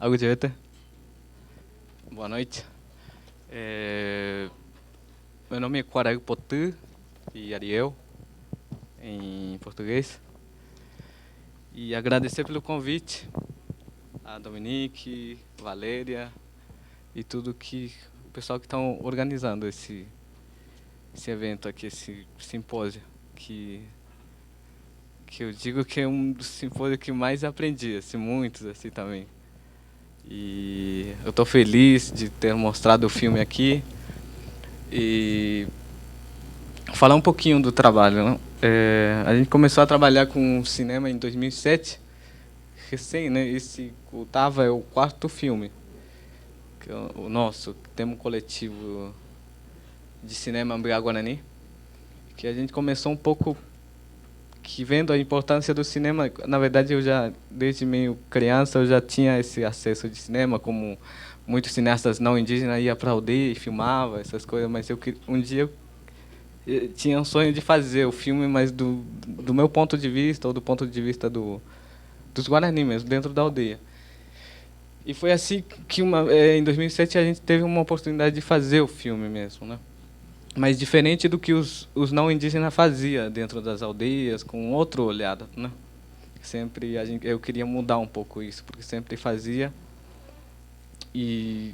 Agudjeta. Boa noite. Meu nome é Quarego Potu e Ariel, em português. E agradecer pelo convite a Dominique, Valéria e tudo que o pessoal que estão organizando esse evento aqui, esse simpósio, que eu digo que é um dos simpósios que mais aprendi, assim, muitos assim também. E eu estou feliz de ter mostrado o filme aqui e falar um pouquinho do trabalho, né? A gente começou a trabalhar com cinema em 2007, recém, né? Esse é o quarto filme, que é o nosso. Temos um coletivo de cinema Ambiá Guarani, que a gente começou um pouco que vendo a importância do cinema. Na verdade, eu já, desde meio criança, eu já tinha esse acesso de cinema, como muitos cineastas não indígenas ia para a aldeia e filmava essas coisas, mas um dia eu tinha um sonho de fazer o filme, mas do meu ponto de vista, ou do ponto de vista dos Guarani mesmo, dentro da aldeia. E foi assim que em 2007 a gente teve uma oportunidade de fazer o filme mesmo, né? Mas diferente do que os não indígenas faziam dentro das aldeias, com outro olhar, né? Sempre eu queria mudar um pouco isso, porque sempre fazia e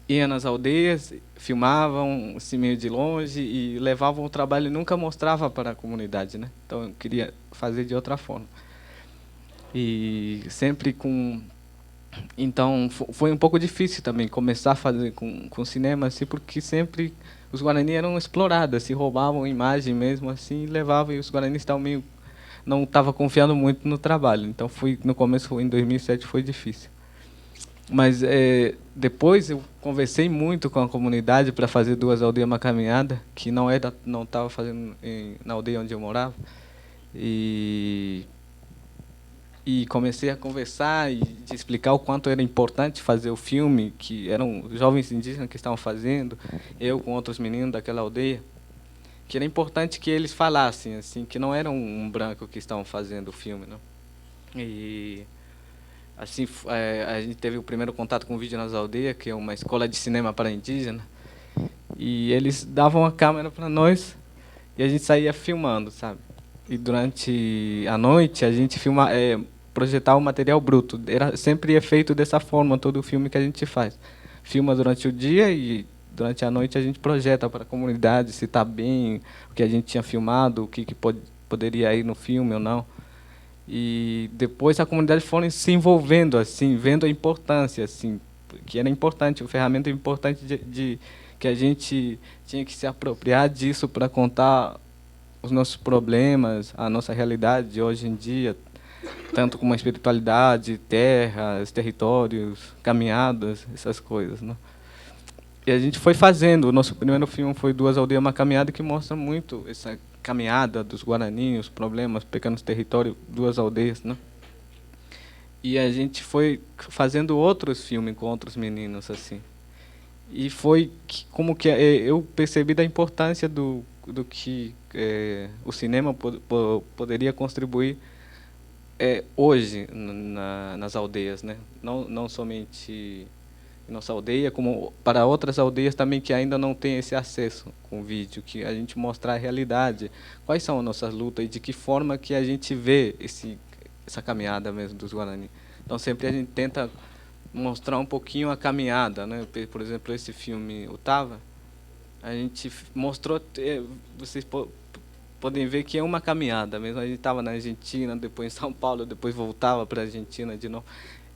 ia nas aldeias, filmavam assim meio de longe e levavam o trabalho e nunca mostrava para a comunidade, né? Então eu queria fazer de outra forma. E sempre com então foi um pouco difícil também começar a fazer com cinema assim, porque sempre os Guarani eram explorados, se roubavam imagem mesmo assim, e levavam, e os Guarani estavam meio não estava confiando muito no trabalho. Então no começo, em 2007, foi difícil. Mas depois eu conversei muito com a comunidade para fazer Duas Aldeias Uma Caminhada, que não estava fazendo na aldeia onde eu morava. E comecei a conversar e de explicar o quanto era importante fazer o filme, que eram jovens indígenas que estavam fazendo, eu com outros meninos daquela aldeia, que era importante que eles falassem, assim, que não era um branco que estavam fazendo o filme, não. E assim a gente teve o primeiro contato com o Vídeo nas Aldeias, que é uma escola de cinema para indígenas, e eles davam a câmera para nós e a gente saía filmando, sabe? E durante a noite a gente projetar o material bruto. Sempre é feito dessa forma todo o filme que a gente faz. Filma durante o dia e durante a noite a gente projeta para a comunidade se está bem, o que a gente tinha filmado, o que poderia ir no filme ou não. E depois a comunidade foi se envolvendo, assim, vendo a importância, assim, que era importante, uma ferramenta importante que a gente tinha que se apropriar disso para contar os nossos problemas, a nossa realidade de hoje em dia, tanto como a espiritualidade, terras, territórios, caminhadas, essas coisas, né? E a gente foi fazendo. O nosso primeiro filme foi Duas Aldeias Uma Caminhada, que mostra muito essa caminhada dos Guarani, os problemas, pequenos territórios, duas aldeias, né? E a gente foi fazendo outros filmes com outros meninos, assim. E foi como que eu percebi da importância do que o cinema poderia contribuir hoje nas aldeias, né? Não somente em nossa aldeia, como para outras aldeias também que ainda não têm esse acesso com vídeo, que a gente mostrar a realidade, quais são as nossas lutas e de que forma que a gente vê essa caminhada mesmo dos Guarani. Então sempre a gente tenta mostrar um pouquinho a caminhada, né? Por exemplo, esse filme O Tava, a gente mostrou, vocês podem ver que é uma caminhada mesmo. A gente estava na Argentina, depois em São Paulo, depois voltava para a Argentina de novo.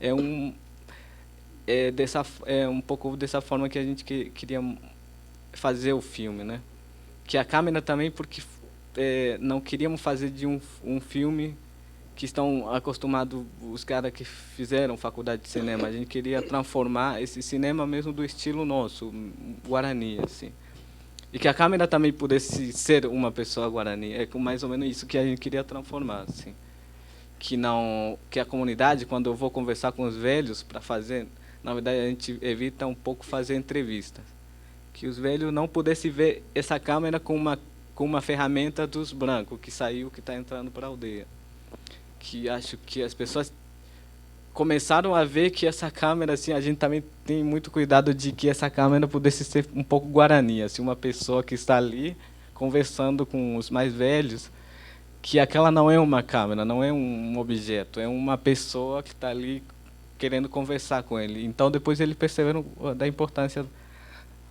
É um pouco dessa forma que a gente queria fazer o filme, né? Que a câmera também, porque não queríamos fazer de um filme que estão acostumados os caras que fizeram faculdade de cinema. A gente queria transformar esse cinema mesmo do estilo nosso, Guarani, assim. E que a câmera também pudesse ser uma pessoa Guarani. É mais ou menos isso que a gente queria transformar, assim. Que a comunidade, quando eu vou conversar com os velhos para fazer, na verdade a gente evita um pouco fazer entrevistas, que os velhos não pudessem ver essa câmera com uma ferramenta dos brancos que saiu, que está entrando para a aldeia, que acho que as pessoas começaram a ver que essa câmera, assim, a gente também tem muito cuidado de que essa câmera pudesse ser um pouco guarani, assim, uma pessoa que está ali conversando com os mais velhos, que aquela não é uma câmera, não é um objeto, é uma pessoa que está ali querendo conversar com ele. Então depois eles perceberam da importância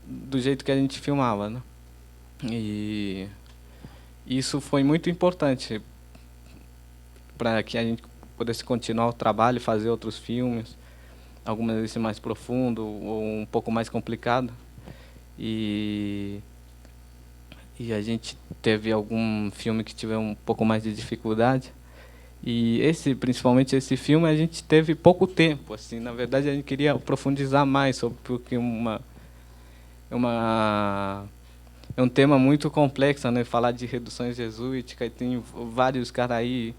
do jeito que a gente filmava, né? E isso foi muito importante para que a gente pudesse continuar o trabalho, fazer outros filmes, algumas vezes mais profundo ou um pouco mais complicado. E e a gente teve algum filme que tiver um pouco mais de dificuldade. E esse, principalmente esse filme, a gente teve pouco tempo, assim, na verdade a gente queria profundizar mais sobre porque uma é um tema muito complexo, né? Falar de reduções jesuíticas, e tem vários caras aí,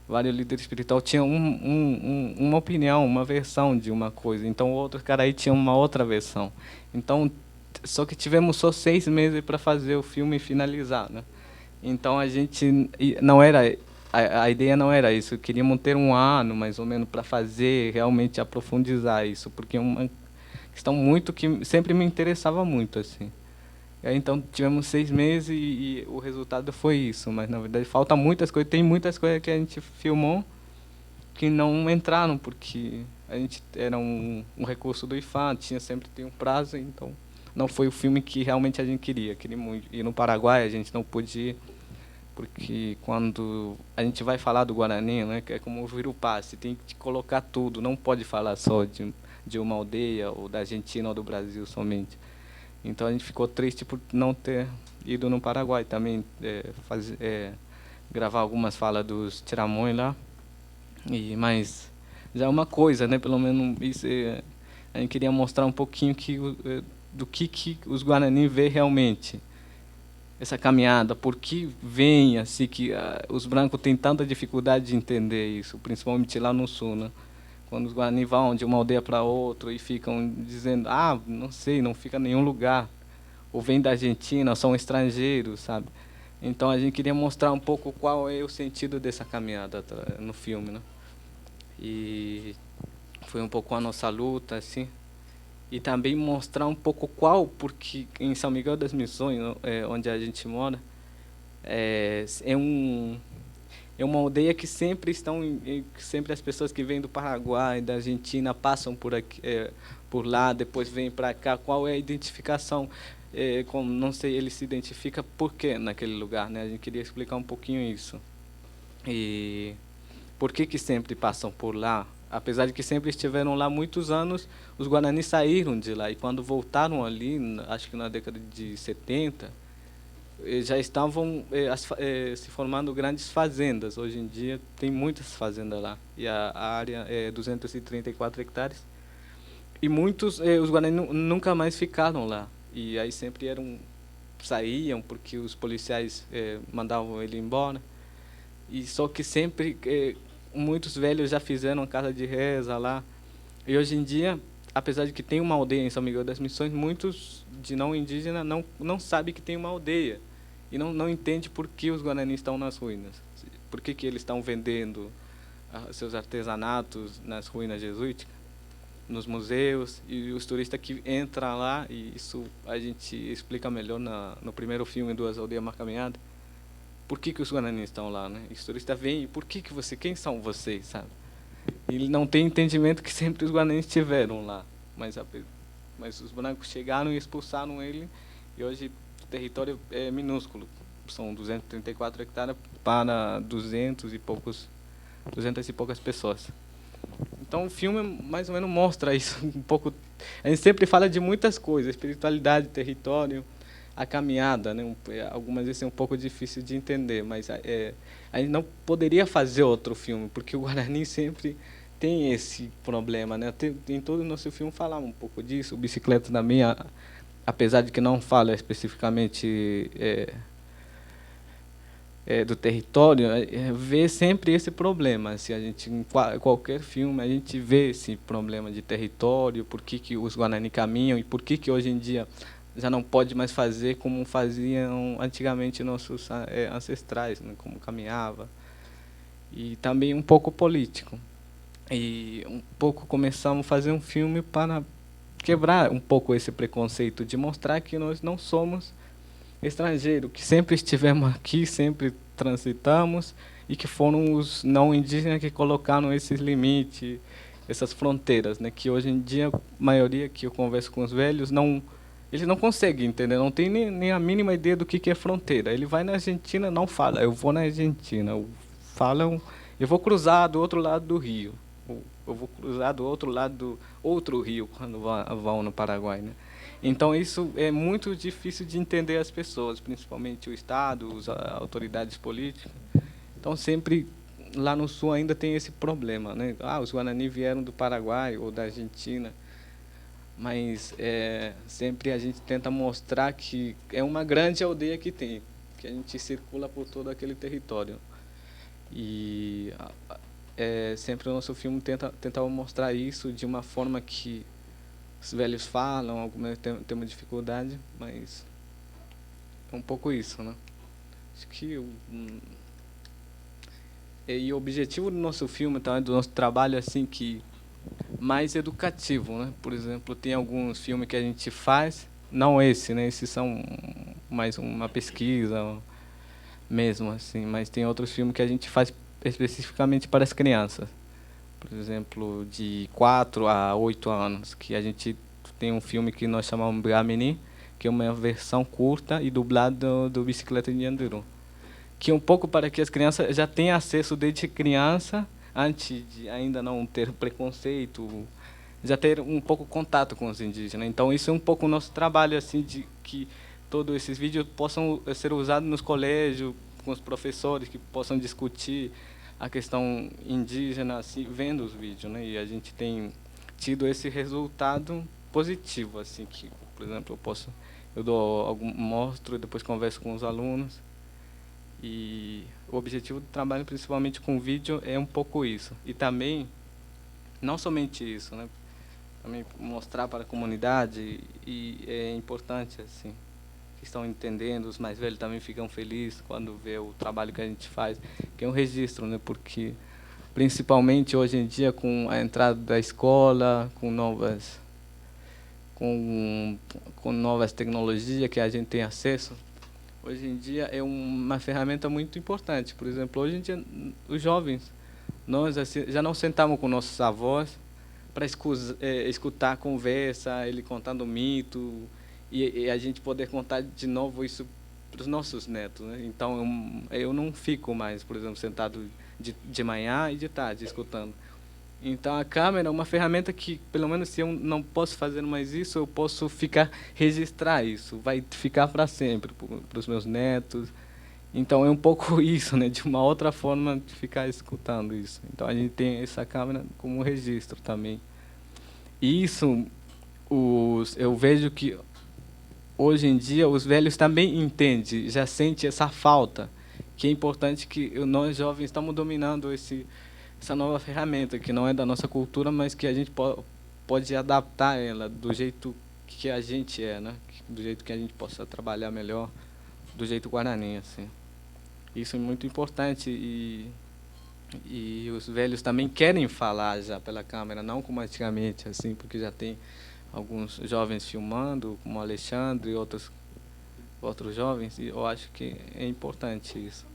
vários líderes espirituais tinham uma opinião, uma versão de uma coisa, então outros caras aí tinham uma outra versão. Então, só que tivemos só 6 meses para fazer o filme e finalizar, né? Então a gente não era a ideia não era isso, queríamos ter um ano mais ou menos para fazer realmente aprofundizar isso, porque é uma questão muito que sempre me interessava muito assim. E aí, então tivemos 6 meses e o resultado foi isso, mas na verdade falta muitas coisas, tem muitas coisas que a gente filmou que não entraram porque a gente era um recurso do IFAM, sempre tem um prazo, então não foi o filme que realmente a gente queria. Queríamos ir no Paraguai, a gente não pôde ir porque quando a gente vai falar do Guarani, né, que é como o Virupasse, tem que colocar tudo, não pode falar só de uma aldeia ou da Argentina ou do Brasil somente. Então a gente ficou triste por não ter ido no Paraguai também, gravar algumas falas dos Tiramões lá. Mas já é uma coisa, né? Pelo menos isso, a gente queria mostrar um pouquinho do que os Guarani vê realmente essa caminhada, por que vem assim que os brancos têm tanta dificuldade de entender isso, principalmente lá no sul, né? Quando os Guarani vão de uma aldeia para outra e ficam dizendo, não sei, não fica em nenhum lugar, ou vem da Argentina, são estrangeiros, sabe? Então a gente queria mostrar um pouco qual é o sentido dessa caminhada no filme, né? E foi um pouco a nossa luta, assim, e também mostrar um pouco porque em São Miguel das Missões, onde a gente mora, é uma aldeia que sempre sempre as pessoas que vêm do Paraguai, da Argentina, passam por aqui, por lá, depois vêm para cá. Qual é a identificação? Como, não sei, ele se identifica por quê naquele lugar, né? A gente queria explicar um pouquinho isso. E por que sempre passam por lá? Apesar de que sempre estiveram lá muitos anos, os Guarani saíram de lá e quando voltaram ali, acho que na década de 70, já estavam se formando grandes fazendas. Hoje em dia tem muitas fazendas lá e a área é 234 hectares e muitos os Guarani nunca mais ficaram lá e aí sempre saíam porque os policiais mandavam ele embora e só que sempre muitos velhos já fizeram casa de reza lá e hoje em dia, apesar de que tem uma aldeia em São Miguel das Missões, muitos de não indígenas não sabem que tem uma aldeia e não entende por que os Guarani estão nas ruínas, por que eles estão vendendo seus artesanatos nas ruínas jesuíticas, nos museus, e os turistas que entram lá, e isso a gente explica melhor no primeiro filme, Duas Aldeias Uma Caminhada, por que os Guarani estão lá, né? E os turistas vêm, e por que quem são vocês, sabe? E ele não tem entendimento que sempre os Guarani estiveram lá, mas os brancos chegaram e expulsaram ele, e hoje o território é minúsculo, são 234 hectares para 200 e poucas pessoas. Então o filme mais ou menos mostra isso um pouco. A gente sempre fala de muitas coisas, espiritualidade, território, a caminhada, né? Algumas vezes é um pouco difícil de entender, mas a gente não poderia fazer outro filme, porque o Guarani sempre tem esse problema, né? Em todo o nosso filme falava um pouco disso, o Bicicleta da Minha, apesar de que não fala especificamente do território, vê sempre esse problema. Se a gente em qualquer filme a gente vê esse problema de território, por que os Guarani caminham e por que hoje em dia já não pode mais fazer como faziam antigamente nossos ancestrais, né, como caminhava. E também um pouco político. E um pouco começamos a fazer um filme para quebrar um pouco esse preconceito, de mostrar que nós não somos estrangeiros, que sempre estivemos aqui, sempre transitamos, e que foram os não indígenas que colocaram esses limites, essas fronteiras, né? Que hoje em dia, a maioria que eu converso com os velhos, não, eles não conseguem entender, não tem nem a mínima ideia do que é fronteira. Ele vai na Argentina, não fala, eu vou na Argentina. Falam, eu vou cruzar do outro lado do rio. Eu vou cruzar do outro lado do outro rio quando vão no Paraguai, né? Então isso é muito difícil de entender as pessoas, principalmente o Estado, as autoridades políticas. Então sempre lá no sul ainda tem esse problema, né? Ah, os Guarani vieram do Paraguai ou da Argentina, mas sempre a gente tenta mostrar que é uma grande aldeia que tem, que a gente circula por todo aquele território. E sempre o nosso filme tenta mostrar isso de uma forma que os velhos falam, algumas tem uma dificuldade, mas é um pouco isso, né? Acho que e o objetivo do nosso filme, então, do nosso trabalho, assim, que mais educativo, né? Por exemplo, tem alguns filmes que a gente faz, não esse, né? Esses são mais uma pesquisa mesmo, assim, mas tem outros filmes que a gente faz especificamente para as crianças. Por exemplo, de 4 a 8 anos, que a gente tem um filme que nós chamamos Bramini, que é uma versão curta e dublada do Bicicleta de Anderu, que é um pouco para que as crianças já tenham acesso desde criança, antes de ainda não ter preconceito, já ter um pouco contato com os indígenas. Então isso é um pouco o nosso trabalho, assim, de que todos esses vídeos possam ser usados nos colégios, com os professores, que possam discutir a questão indígena, assim, vendo os vídeos, né? E a gente tem tido esse resultado positivo, assim, que, por exemplo, mostro e depois converso com os alunos. E o objetivo do trabalho, principalmente com vídeo, é um pouco isso. E também, não somente isso, né? Também mostrar para a comunidade, e é importante, assim, que estão entendendo, os mais velhos também ficam felizes quando vê o trabalho que a gente faz, que é um registro, né? Porque, principalmente hoje em dia, com a entrada da escola, com novas tecnologias que a gente tem acesso, hoje em dia é uma ferramenta muito importante. Por exemplo, hoje em dia, os jovens, nós assim, já não sentamos com nossos avós para escutar a conversa, ele contando mito, e a gente poder contar de novo isso para os nossos netos, né? Então, eu não fico mais, por exemplo, sentado de manhã e de tarde escutando. Então a câmera é uma ferramenta que, pelo menos se eu não posso fazer mais isso, eu posso registrar isso, vai ficar para sempre para os meus netos. Então é um pouco isso, né, de uma outra forma de ficar escutando isso. Então a gente tem essa câmera como registro também. E isso, eu vejo que hoje em dia os velhos também entendem, já sentem essa falta, que é importante que nós jovens estamos dominando essa nova ferramenta, que não é da nossa cultura, mas que a gente pode adaptar ela do jeito que a gente é, né? Do jeito que a gente possa trabalhar melhor, do jeito guarani, assim. Isso é muito importante e os velhos também querem falar já pela câmera, não como antigamente, assim, porque já tem alguns jovens filmando, como o Alexandre e outros jovens, e eu acho que é importante isso.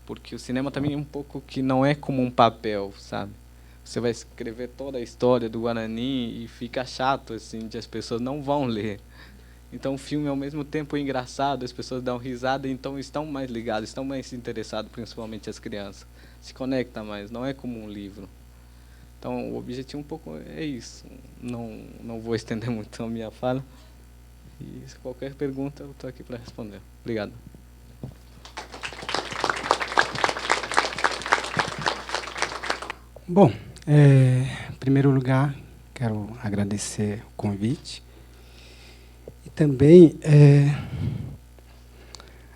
Porque o cinema também é um pouco que não é como um papel, sabe? Você vai escrever toda a história do Guarani e fica chato, assim, de as pessoas não vão ler. Então o filme, ao mesmo tempo, é engraçado, as pessoas dão risada, então estão mais ligadas, estão mais interessadas, principalmente as crianças. Se conecta mais, não é como um livro. Então o objetivo um pouco é isso. Não vou estender muito a minha fala. E se qualquer pergunta, eu estou aqui para responder. Obrigado. Bom, em primeiro lugar, quero agradecer o convite e também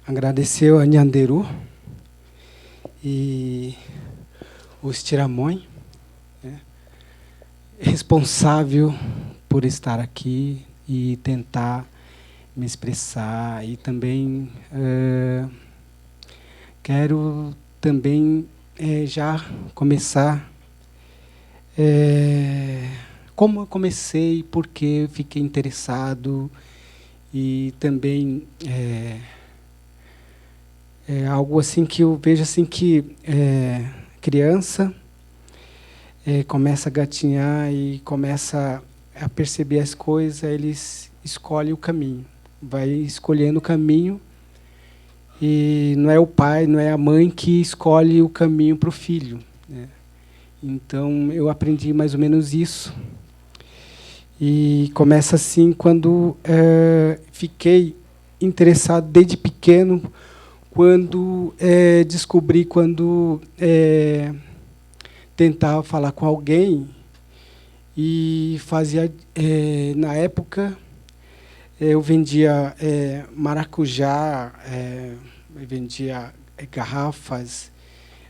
agradecer a Nhanderu e os Tiramões, né, responsável por estar aqui e tentar me expressar. E também quero também já começar como eu comecei, por que fiquei interessado, e também algo assim que eu vejo assim que criança começa a gatinhar e começa a perceber as coisas, eles escolhem o caminho, vai escolhendo o caminho, e não é o pai, não é a mãe que escolhe o caminho para o filho, né? Então eu aprendi mais ou menos isso. E começa assim quando fiquei interessado desde pequeno, quando descobri, quando tentava falar com alguém e fazia, na época, eu vendia maracujá, vendia garrafas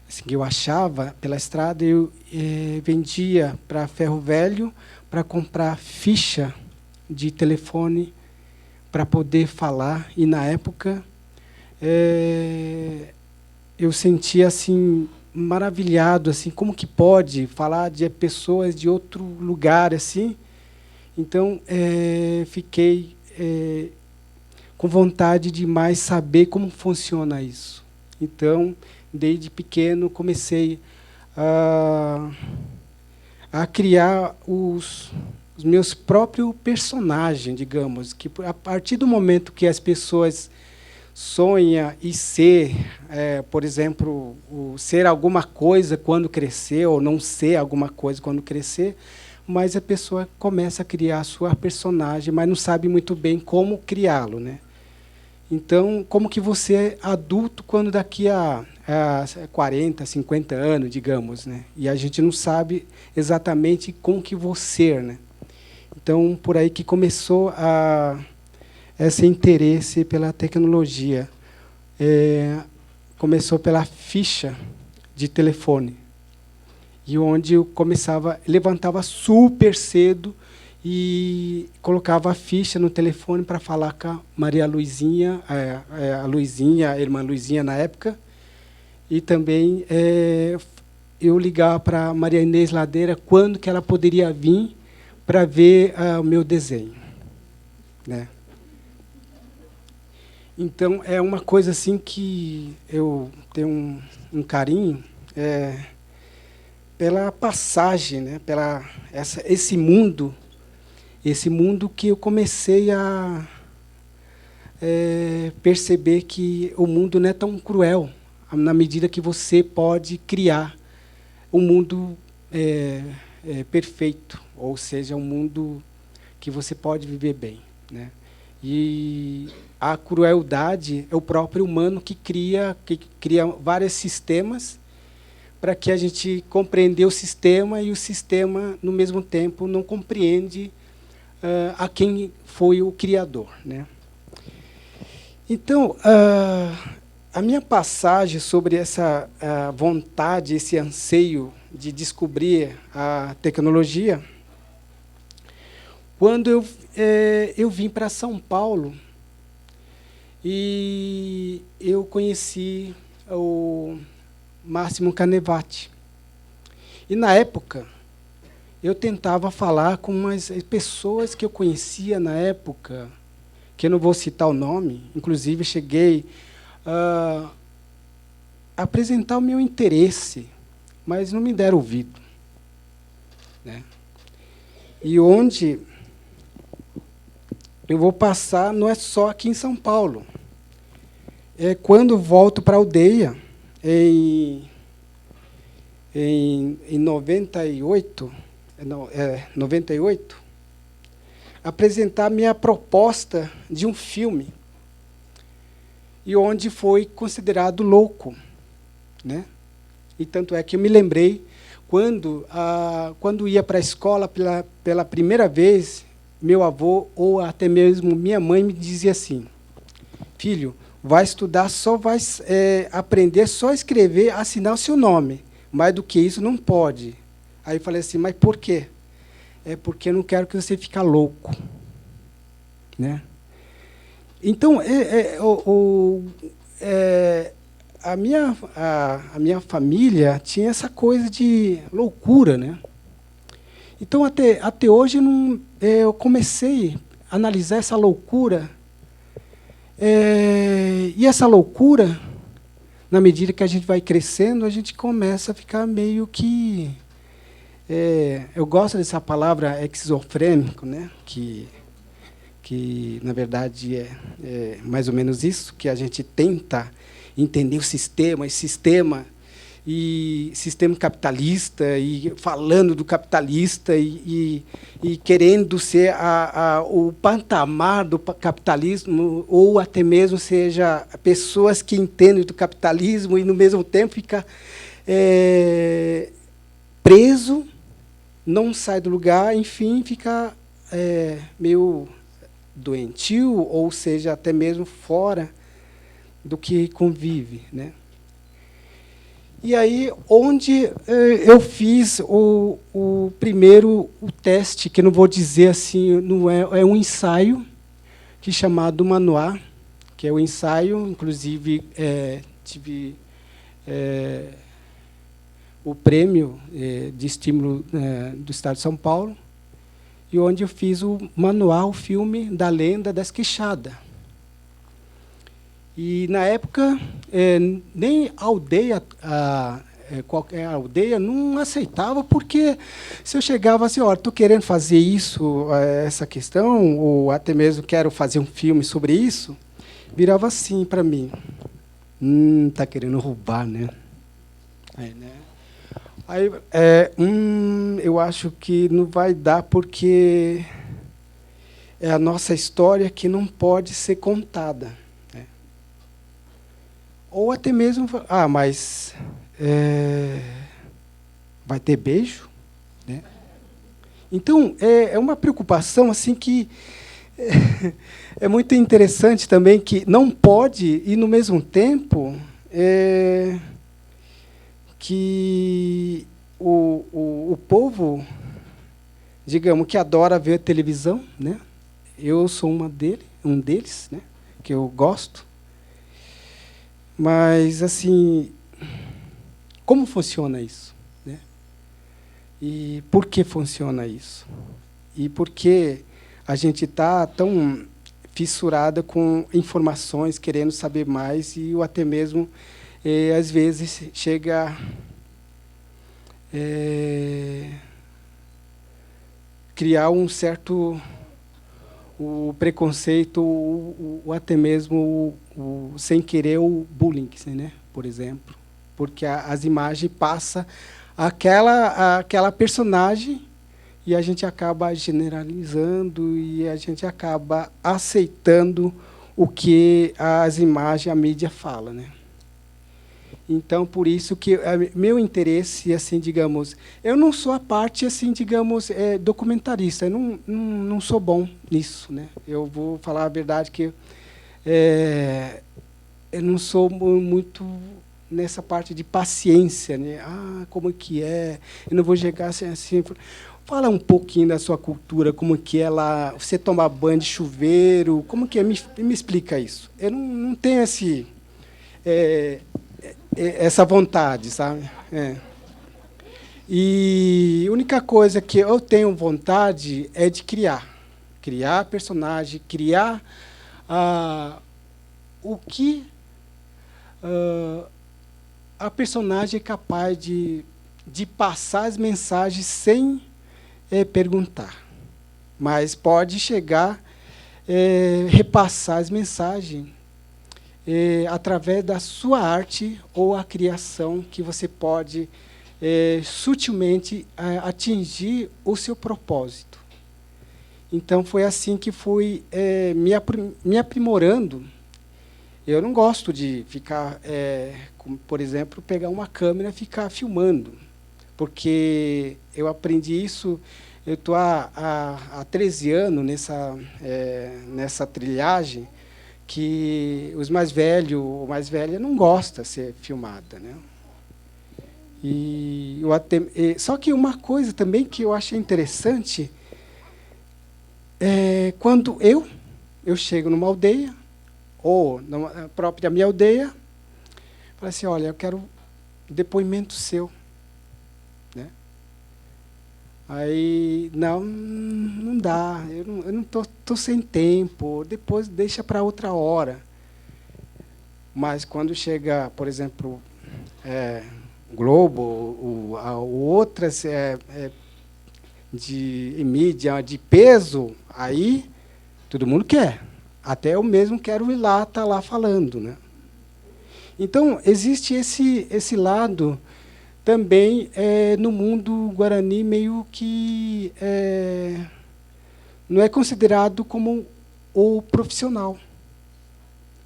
assim, que eu achava pela estrada, eu vendia para Ferro Velho para comprar ficha de telefone para poder falar. E, na época, eu sentia assim, maravilhado, assim, como que pode falar de pessoas de outro lugar assim. Então, fiquei com vontade de mais saber como funciona isso. Então, desde pequeno, comecei a criar os meus próprios personagens, digamos, que a partir do momento que as pessoas sonham em ser, por exemplo, ser alguma coisa quando crescer, ou não ser alguma coisa quando crescer, mas a pessoa começa a criar a sua personagem, mas não sabe muito bem como criá-lo, né? Então, como que você é adulto quando daqui a 40, 50 anos, digamos, né? E a gente não sabe exatamente como que vou ser, né? Então, por aí que começou esse interesse pela tecnologia. Começou pela ficha de telefone, e onde eu levantava super cedo e colocava a ficha no telefone para falar com a Maria Luizinha, a Luizinha, a irmã Luizinha na época, e também eu ligava para a Maria Inês Ladeira quando que ela poderia vir para ver o meu desenho, né? Então, é uma coisa assim que eu tenho um carinho pela passagem, né? Pela esse mundo que eu comecei a perceber que o mundo não é tão cruel, na medida que você pode criar um mundo perfeito, ou seja, um mundo que você pode viver bem, né? E a crueldade é o próprio humano que cria vários sistemas para que a gente compreenda o sistema, e o sistema, no mesmo tempo, não compreende a quem foi o criador, né? Então, a minha passagem sobre essa vontade, esse anseio de descobrir a tecnologia, quando eu vim para São Paulo e eu conheci o Máximo Canevati. E, na época, eu tentava falar com umas pessoas que eu conhecia na época, que eu não vou citar o nome, inclusive cheguei a apresentar o meu interesse, mas não me deram ouvido, né? E onde eu vou passar não é só aqui em São Paulo. Quando volto para a aldeia, em 98, apresentar minha proposta de um filme, e onde foi considerado louco, né? E tanto é que eu me lembrei, quando ia para a escola pela primeira vez, meu avô, ou até mesmo minha mãe, me dizia assim: filho, vai estudar, só vai aprender, só escrever, assinar o seu nome. Mais do que isso, não pode. Aí eu falei assim, mas por quê? É porque eu não quero que você fique louco, né? Então, a minha família tinha essa coisa de loucura, né? Então, até hoje, não, eu comecei a analisar essa loucura. E essa loucura, na medida que a gente vai crescendo, a gente começa a ficar meio que... eu gosto dessa palavra esquizofrênico, né? Que na verdade, é mais ou menos isso, que a gente tenta entender o sistema, e sistema capitalista, e falando do capitalista, e querendo ser o patamar do capitalismo, ou até mesmo seja pessoas que entendem do capitalismo e, no mesmo tempo, fica preso, não sai do lugar, enfim, fica meio doentio, ou seja, até mesmo fora do que convive, né? E aí, onde eu fiz o primeiro teste, que não vou dizer assim, não é um ensaio, que é chamado Manoá, que é o ensaio, inclusive tive o prêmio de estímulo do Estado de São Paulo, e onde eu fiz o manual, o filme da Lenda das Quixadas. E, na época, nem a aldeia, qualquer aldeia, não aceitava, porque se eu chegava assim, olha, estou querendo fazer isso, essa questão, ou até mesmo quero fazer um filme sobre isso, virava assim para mim. Está querendo roubar, né? Aí, eu acho que não vai dar, porque é a nossa história que não pode ser contada. Né? Ou até mesmo, mas vai ter beijo? Né? Então, é uma preocupação assim que é muito interessante também, que não pode, e, no mesmo tempo, que o povo, digamos, que adora ver televisão, né? Eu sou um deles, né? Que eu gosto. Mas, assim, como funciona isso? Né? E por que funciona isso? E por que a gente está tão fissurada com informações, querendo saber mais, e até mesmo, às vezes, chega criar um certo preconceito, ou até mesmo, sem querer, o bullying, né? Por exemplo. Porque as imagens passam aquela personagem, e a gente acaba generalizando, e a gente acaba aceitando o que as imagens, a mídia fala, né? Então, por isso que meu interesse, assim, digamos, eu não sou a parte, assim, digamos, documentarista, eu não sou bom nisso, né? Eu vou falar a verdade que eu não sou muito nessa parte de paciência, né? Como que é? Eu não vou chegar assim. Fala um pouquinho da sua cultura, como que é lá, você toma banho de chuveiro, como que é? Me explica isso. Eu não tenho essa vontade, sabe? E a única coisa que eu tenho vontade é de criar personagem, criar o que a personagem é capaz de passar as mensagens sem perguntar, mas pode chegar repassar as mensagens através da sua arte ou a criação, que você pode sutilmente atingir o seu propósito. Então, foi assim que fui me aprimorando. Eu não gosto de ficar, como, por exemplo, pegar uma câmera e ficar filmando, porque eu aprendi isso. Eu estou há 13 anos nessa trilhagem, que o mais velho não gosta de ser filmada, né? Só que uma coisa também que eu achei interessante é quando eu chego numa aldeia, ou na própria minha aldeia, falo assim, olha, eu quero depoimento seu. Né? Aí, não dá, eu não tô sem tempo, depois deixa para outra hora. Mas quando chega, por exemplo, Globo, outras de mídia de peso, aí todo mundo quer. Até eu mesmo quero ir lá, estar lá falando, né? Então, existe esse lado também no mundo guarani meio que não é considerado como o profissional.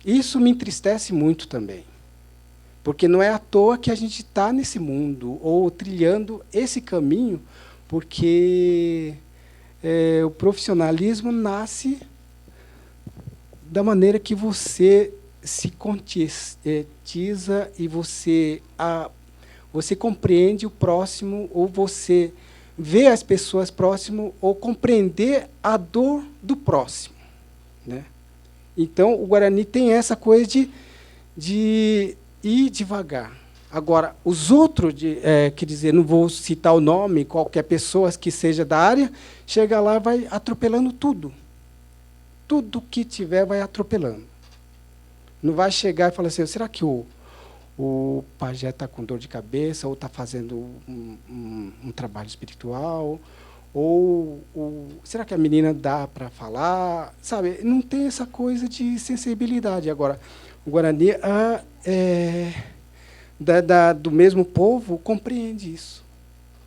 Isso me entristece muito também, porque não é à toa que a gente está nesse mundo, ou trilhando esse caminho, porque o profissionalismo nasce da maneira que você se conscientiza e você compreende o próximo, ou você vê as pessoas próximo, ou compreender a dor do próximo, né? Então, o Guarani tem essa coisa de ir devagar. Agora, os outros, quer dizer, não vou citar o nome, qualquer pessoa que seja da área, chega lá e vai atropelando tudo. Tudo que tiver vai atropelando. Não vai chegar e falar assim, será que o pajé está com dor de cabeça, ou está fazendo um trabalho espiritual, ou será que a menina dá para falar? Sabe, não tem essa coisa de sensibilidade. Agora, o Guarani, do mesmo povo, compreende isso,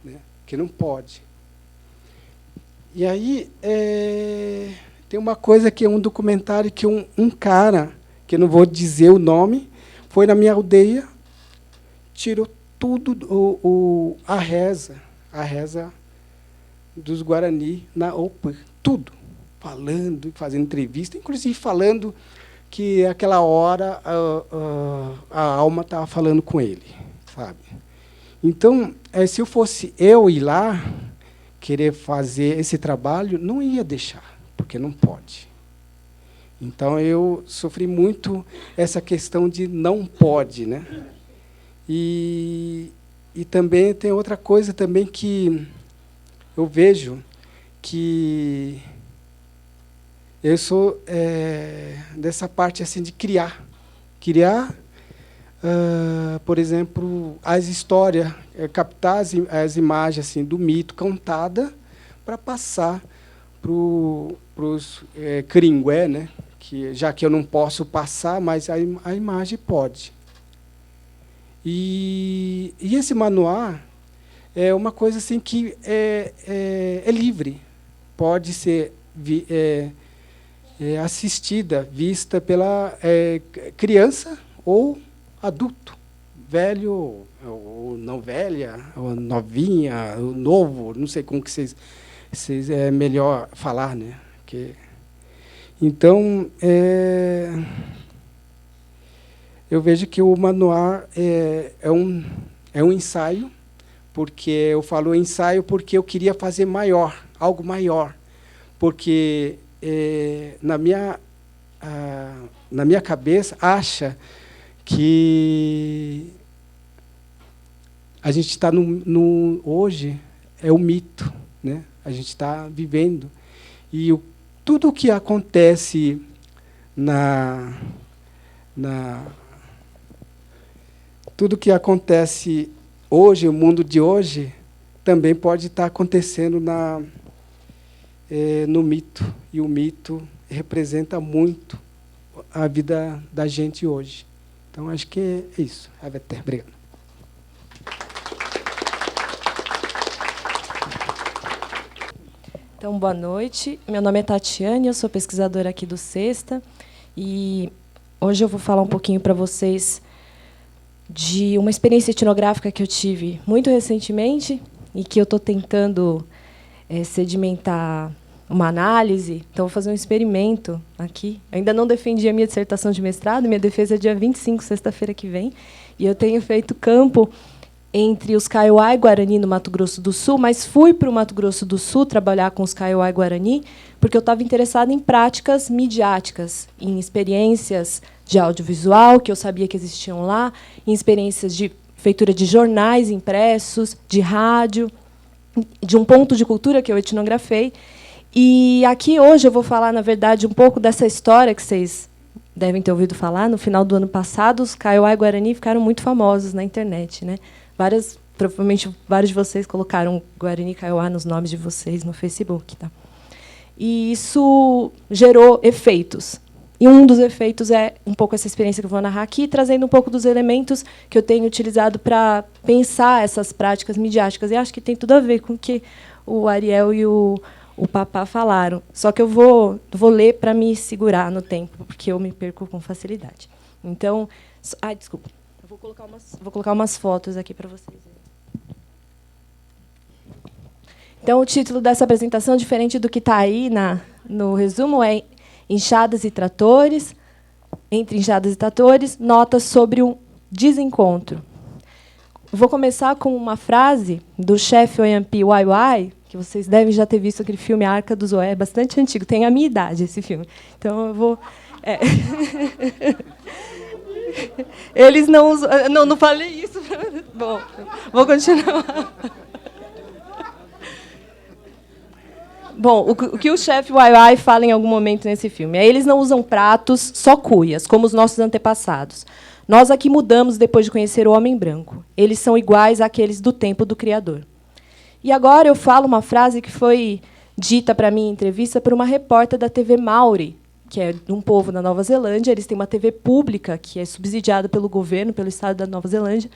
né? Que não pode. E aí, tem uma coisa que é um documentário que um cara, que eu não vou dizer o nome, foi na minha aldeia, tirou tudo, a reza dos Guarani na OPA, tudo, falando, fazendo entrevista, inclusive falando que aquela hora a alma estava falando com ele, sabe? Então, se eu fosse eu ir lá, querer fazer esse trabalho, não ia deixar, porque não pode. Então, eu sofri muito essa questão de não pode, né? E também tem outra coisa também que eu vejo, que eu sou dessa parte assim de criar, por exemplo, as histórias, captar as imagens assim do mito contada para passar para os Caringué, né? Que já que eu não posso passar, mas a imagem pode. E esse manual é uma coisa assim que é livre, pode ser assistida, vista pela criança ou adulto, velho ou não velha, ou novinha, ou novo, não sei como que vocês é melhor falar, né? Então, eu vejo que o manual é um ensaio, porque eu falo ensaio porque eu queria fazer maior, algo maior, porque na minha cabeça acha que a gente está hoje é o mito, né? A gente está vivendo e tudo o que acontece tudo que acontece hoje, o mundo de hoje, também pode estar acontecendo no mito. E o mito representa muito a vida da gente hoje. Então, acho que é isso. Obrigado. Então, boa noite. Meu nome é Tatiane, eu sou pesquisadora aqui do Sexta. E hoje eu vou falar um pouquinho para vocês de uma experiência etnográfica que eu tive muito recentemente e que eu estou tentando sedimentar uma análise. Então, vou fazer um experimento aqui. Ainda não defendi a minha dissertação de mestrado, minha defesa é dia 25, sexta-feira que vem, e eu tenho feito campo entre os Kaiowá e Guarani no Mato Grosso do Sul, mas fui para o Mato Grosso do Sul trabalhar com os Kaiowá e Guarani porque eu estava interessada em práticas midiáticas, em experiências de audiovisual, que eu sabia que existiam lá, em experiências de feitura de jornais impressos, de rádio. de um ponto de cultura que eu etnografei. E aqui hoje eu vou falar, na verdade, um pouco dessa história que vocês devem ter ouvido falar. No final do ano passado, os Kaiowá e Guarani ficaram muito famosos na internet, né? Provavelmente vários de vocês colocaram Guarani e Kaiowá nos nomes de vocês no Facebook, tá? E isso gerou efeitos. E um dos efeitos é um pouco essa experiência que eu vou narrar aqui, trazendo um pouco dos elementos que eu tenho utilizado para pensar essas práticas midiáticas. E acho que tem tudo a ver com o que o Ariel e o Papá falaram. Só que eu vou ler para me segurar no tempo, porque eu me perco com facilidade. Então, desculpa. Eu vou colocar umas fotos aqui para vocês verem. Então, o título dessa apresentação, diferente do que está aí no resumo, é Enxadas e Tratores, Entre Enxadas e Tratores, notas sobre um desencontro. Vou começar com uma frase do chefe Oyampi Waiwai, que vocês devem já ter visto aquele filme Arca do Zoé, bastante antigo, tem a minha idade esse filme. Então, eu vou... Eles não usam... Não falei isso. Bom, vou continuar. Bom, o que o chefe Waiwai fala em algum momento nesse filme é: eles não usam pratos, só cuias, como os nossos antepassados. Nós aqui mudamos depois de conhecer o homem branco. Eles são iguais àqueles do tempo do Criador. E agora eu falo uma frase que foi dita para mim em entrevista por uma repórter da TV Maori, que é de um povo da Nova Zelândia. Eles têm uma TV pública que é subsidiada pelo governo, pelo Estado da Nova Zelândia,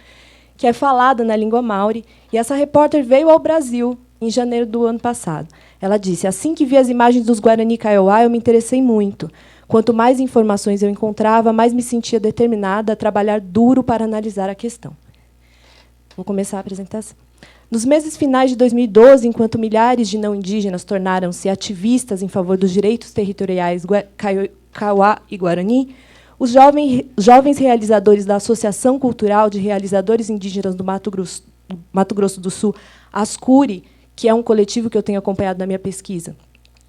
que é falada na língua Maori. E essa repórter veio ao Brasil em janeiro do ano passado. Ela disse: assim que vi as imagens dos Guarani Kaiowá, eu me interessei muito. Quanto mais informações eu encontrava, mais me sentia determinada a trabalhar duro para analisar a questão. Vou começar a apresentação. Nos meses finais de 2012, enquanto milhares de não indígenas tornaram-se ativistas em favor dos direitos territoriais Kaiowá e Guarani, os jovens realizadores da Associação Cultural de Realizadores Indígenas do Mato Grosso do Sul, ASCURI, que é um coletivo que eu tenho acompanhado na minha pesquisa,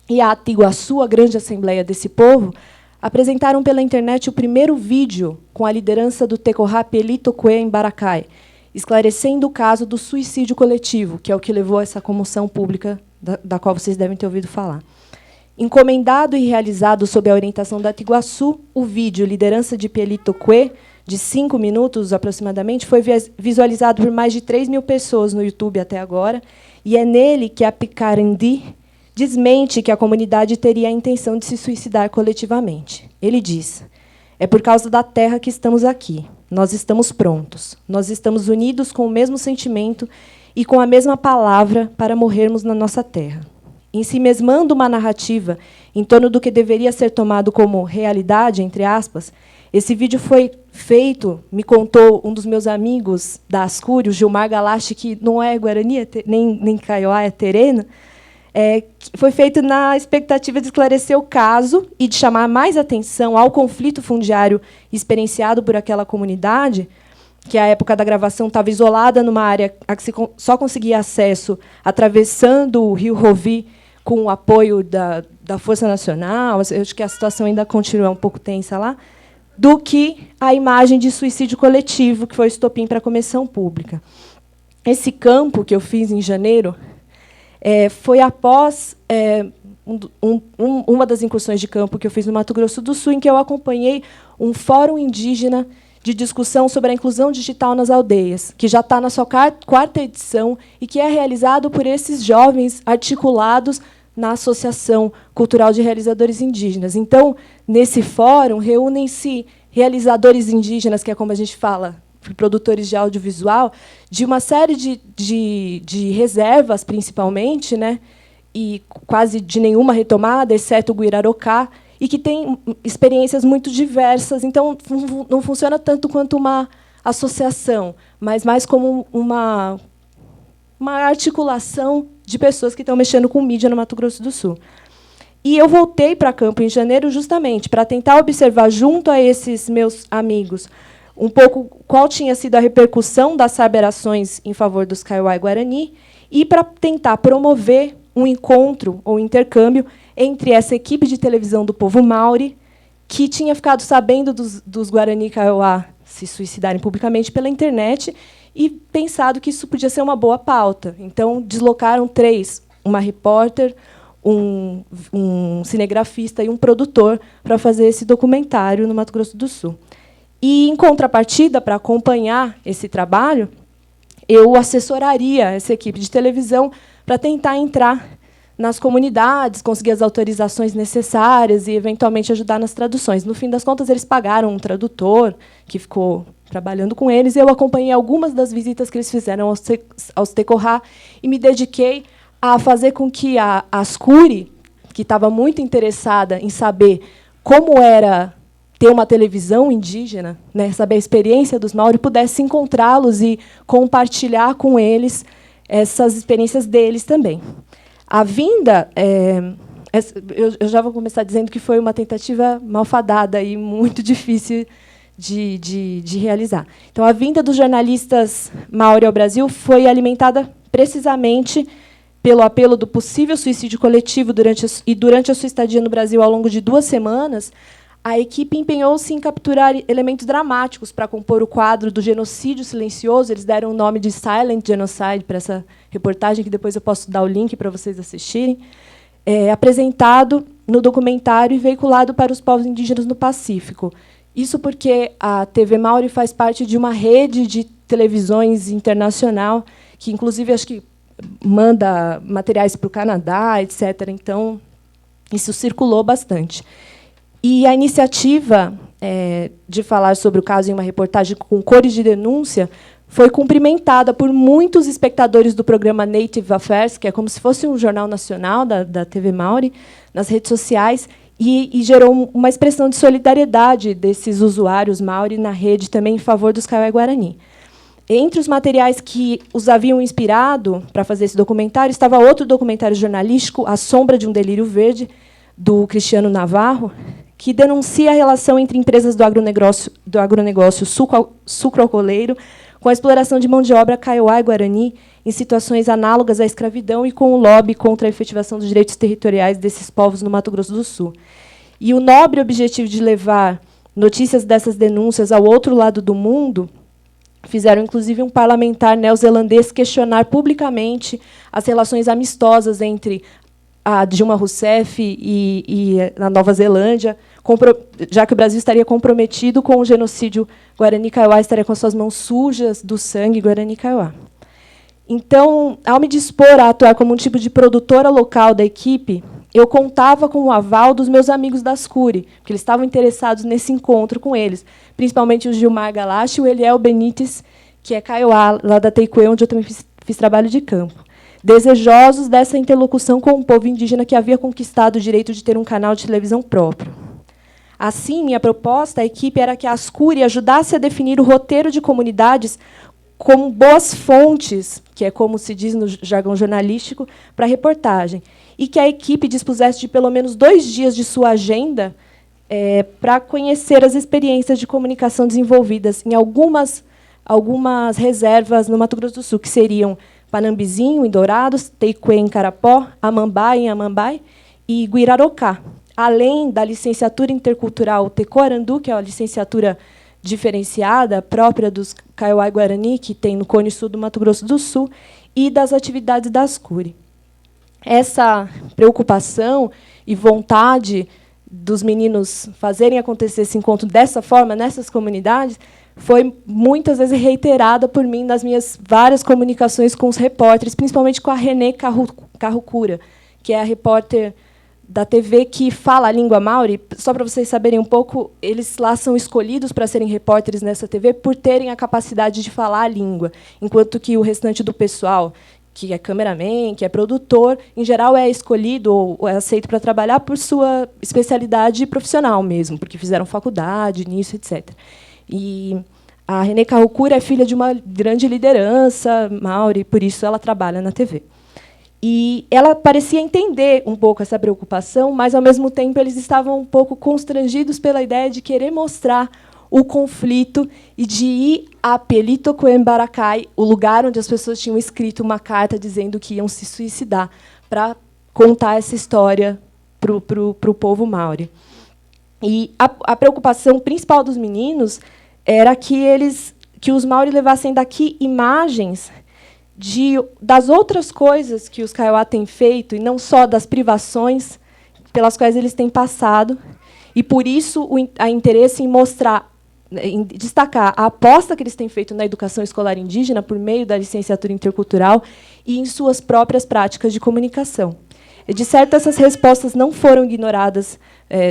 e a Atiguaçu, a grande assembleia desse povo, apresentaram pela internet o primeiro vídeo com a liderança do Tecorá Pelito Kwe em Baracai, esclarecendo o caso do suicídio coletivo, que é o que levou a essa comoção pública da qual vocês devem ter ouvido falar. Encomendado e realizado sob a orientação da Atiguaçu, o vídeo Liderança de Pelito Kwe, de 5 minutos aproximadamente, foi visualizado por mais de 3.000 pessoas no YouTube até agora, e é nele que a Picarandi desmente que a comunidade teria a intenção de se suicidar coletivamente. Ele diz: é por causa da terra que estamos aqui. Nós estamos prontos. Nós estamos unidos com o mesmo sentimento e com a mesma palavra para morrermos na nossa terra. Em si mesmando uma narrativa em torno do que deveria ser tomado como realidade, entre aspas, esse vídeo foi feito, me contou um dos meus amigos da Ascuri, o Gilmar Galache, que não é Guarani, nem Kaiowá, é terena, foi feito na expectativa de esclarecer o caso e de chamar mais atenção ao conflito fundiário experienciado por aquela comunidade, que, à época da gravação, estava isolada numa área a que se só conseguia acesso atravessando o rio Rovi com o apoio da Força Nacional. Eu acho que a situação ainda continua um pouco tensa lá, do que a imagem de suicídio coletivo, que foi o estopim para a comissão pública. Esse campo que eu fiz em janeiro foi após uma das incursões de campo que eu fiz no Mato Grosso do Sul, em que eu acompanhei um fórum indígena de discussão sobre a inclusão digital nas aldeias, que já está na sua quarta edição e que é realizado por esses jovens articulados na Associação Cultural de Realizadores Indígenas. Então, nesse fórum, reúnem-se realizadores indígenas, que é como a gente fala, produtores de audiovisual, de uma série de reservas, principalmente, né, e quase de nenhuma retomada, exceto o Guirarocá, e que tem experiências muito diversas. Então, não funciona tanto quanto uma associação, mas mais como uma articulação de pessoas que estão mexendo com mídia no Mato Grosso do Sul. E eu voltei para campo em janeiro justamente para tentar observar, junto a esses meus amigos, um pouco qual tinha sido a repercussão das cyberações em favor dos Kaiowá e Guarani, e para tentar promover um encontro ou intercâmbio entre essa equipe de televisão do povo Maori, que tinha ficado sabendo dos Guarani Kaiowá se suicidarem publicamente pela internet e pensado que isso podia ser uma boa pauta. Então, deslocaram 3, uma repórter, um cinegrafista e um produtor, para fazer esse documentário no Mato Grosso do Sul. E, em contrapartida, para acompanhar esse trabalho, eu assessoraria essa equipe de televisão para tentar entrar nas comunidades, conseguir as autorizações necessárias e, eventualmente, ajudar nas traduções. No fim das contas, eles pagaram um tradutor que ficou trabalhando com eles, e eu acompanhei algumas das visitas que eles fizeram aos Tecorá e me dediquei a fazer com que a Ascuri, que estava muito interessada em saber como era ter uma televisão indígena, né, saber a experiência dos Maori, pudesse encontrá-los e compartilhar com eles essas experiências deles também. A vinda, eu já vou começar dizendo que foi uma tentativa malfadada e muito difícil de realizar. Então, a vinda dos jornalistas Maori ao Brasil foi alimentada precisamente pelo apelo do possível suicídio coletivo durante a sua estadia no Brasil ao longo de 2 semanas. A equipe empenhou-se em capturar elementos dramáticos para compor o quadro do genocídio silencioso. Eles deram o nome de Silent Genocide para essa reportagem, que depois eu posso dar o link para vocês assistirem, apresentado no documentário e veiculado para os povos indígenas no Pacífico. Isso porque a TV Maori faz parte de uma rede de televisões internacional, que, inclusive, acho que manda materiais para o Canadá, etc. Então, isso circulou bastante. E a iniciativa de falar sobre o caso em uma reportagem com cores de denúncia foi cumprimentada por muitos espectadores do programa Native Affairs, que é como se fosse um jornal nacional da TV Maori, nas redes sociais, e gerou uma expressão de solidariedade desses usuários Maori na rede também em favor dos Kaiowá-Guarani. Entre os materiais que os haviam inspirado para fazer esse documentário estava outro documentário jornalístico, A Sombra de um Delírio Verde, do Cristiano Navarro, que denuncia a relação entre empresas do agronegócio sucroalcooleiro com a exploração de mão de obra Kaiowá e Guarani em situações análogas à escravidão e com o lobby contra a efetivação dos direitos territoriais desses povos no Mato Grosso do Sul. E o nobre objetivo de levar notícias dessas denúncias ao outro lado do mundo fizeram, inclusive, um parlamentar neozelandês questionar publicamente as relações amistosas entre a Dilma Rousseff e a Nova Zelândia, já que o Brasil estaria comprometido com o genocídio Guarani-Kaiowá, estaria com suas mãos sujas do sangue Guarani-Kaiowá. Então, ao me dispor a atuar como um tipo de produtora local da equipe, eu contava com o aval dos meus amigos da Ascuri, porque eles estavam interessados nesse encontro com eles, principalmente o Gilmar Galache e o Eliel Benites, que é Kaiowá, lá da Teikuê, onde eu também fiz trabalho de campo, desejosos dessa interlocução com o povo indígena que havia conquistado o direito de ter um canal de televisão próprio. Assim, minha proposta à equipe era que a Ascuri ajudasse a definir o roteiro de comunidades como boas fontes, que é como se diz no jargão jornalístico, para a reportagem, e que a equipe dispusesse de pelo menos 2 dias de sua agenda para conhecer as experiências de comunicação desenvolvidas em algumas reservas no Mato Grosso do Sul, que seriam Panambizinho, em Dourados, Teikuê, em Carapó, Amambai, em Amambai, e Guirarocá, além da licenciatura intercultural Tecoarandu, que é uma licenciatura diferenciada, própria dos Kaiowá e Guarani, que tem no Cone Sul do Mato Grosso do Sul, e das atividades da Ascuri. Essa preocupação e vontade dos meninos fazerem acontecer esse encontro dessa forma, nessas comunidades, foi muitas vezes reiterada por mim nas minhas várias comunicações com os repórteres, principalmente com a Renê Carrucura, que é a repórter da TV que fala a língua Maori. Só para vocês saberem um pouco, eles lá são escolhidos para serem repórteres nessa TV por terem a capacidade de falar a língua, enquanto que o restante do pessoal, que é cameraman, que é produtor, em geral é escolhido ou é aceito para trabalhar por sua especialidade profissional mesmo, porque fizeram faculdade nisso, etc. E a Renê Carrucura é filha de uma grande liderança Maori, por isso ela trabalha na TV. E ela parecia entender um pouco essa preocupação, mas, ao mesmo tempo, eles estavam um pouco constrangidos pela ideia de querer mostrar o conflito e de ir a Pelito Coembaracai, o lugar onde as pessoas tinham escrito uma carta dizendo que iam se suicidar, para contar essa história para o povo Maori. E a preocupação principal dos meninos era que os Maori levassem daqui imagens das outras coisas que os Kaiowá têm feito, e não só das privações pelas quais eles têm passado, e, por isso, o interesse em mostrar, em destacar a aposta que eles têm feito na educação escolar indígena por meio da licenciatura intercultural e em suas próprias práticas de comunicação. E, de certo, essas respostas não foram ignoradas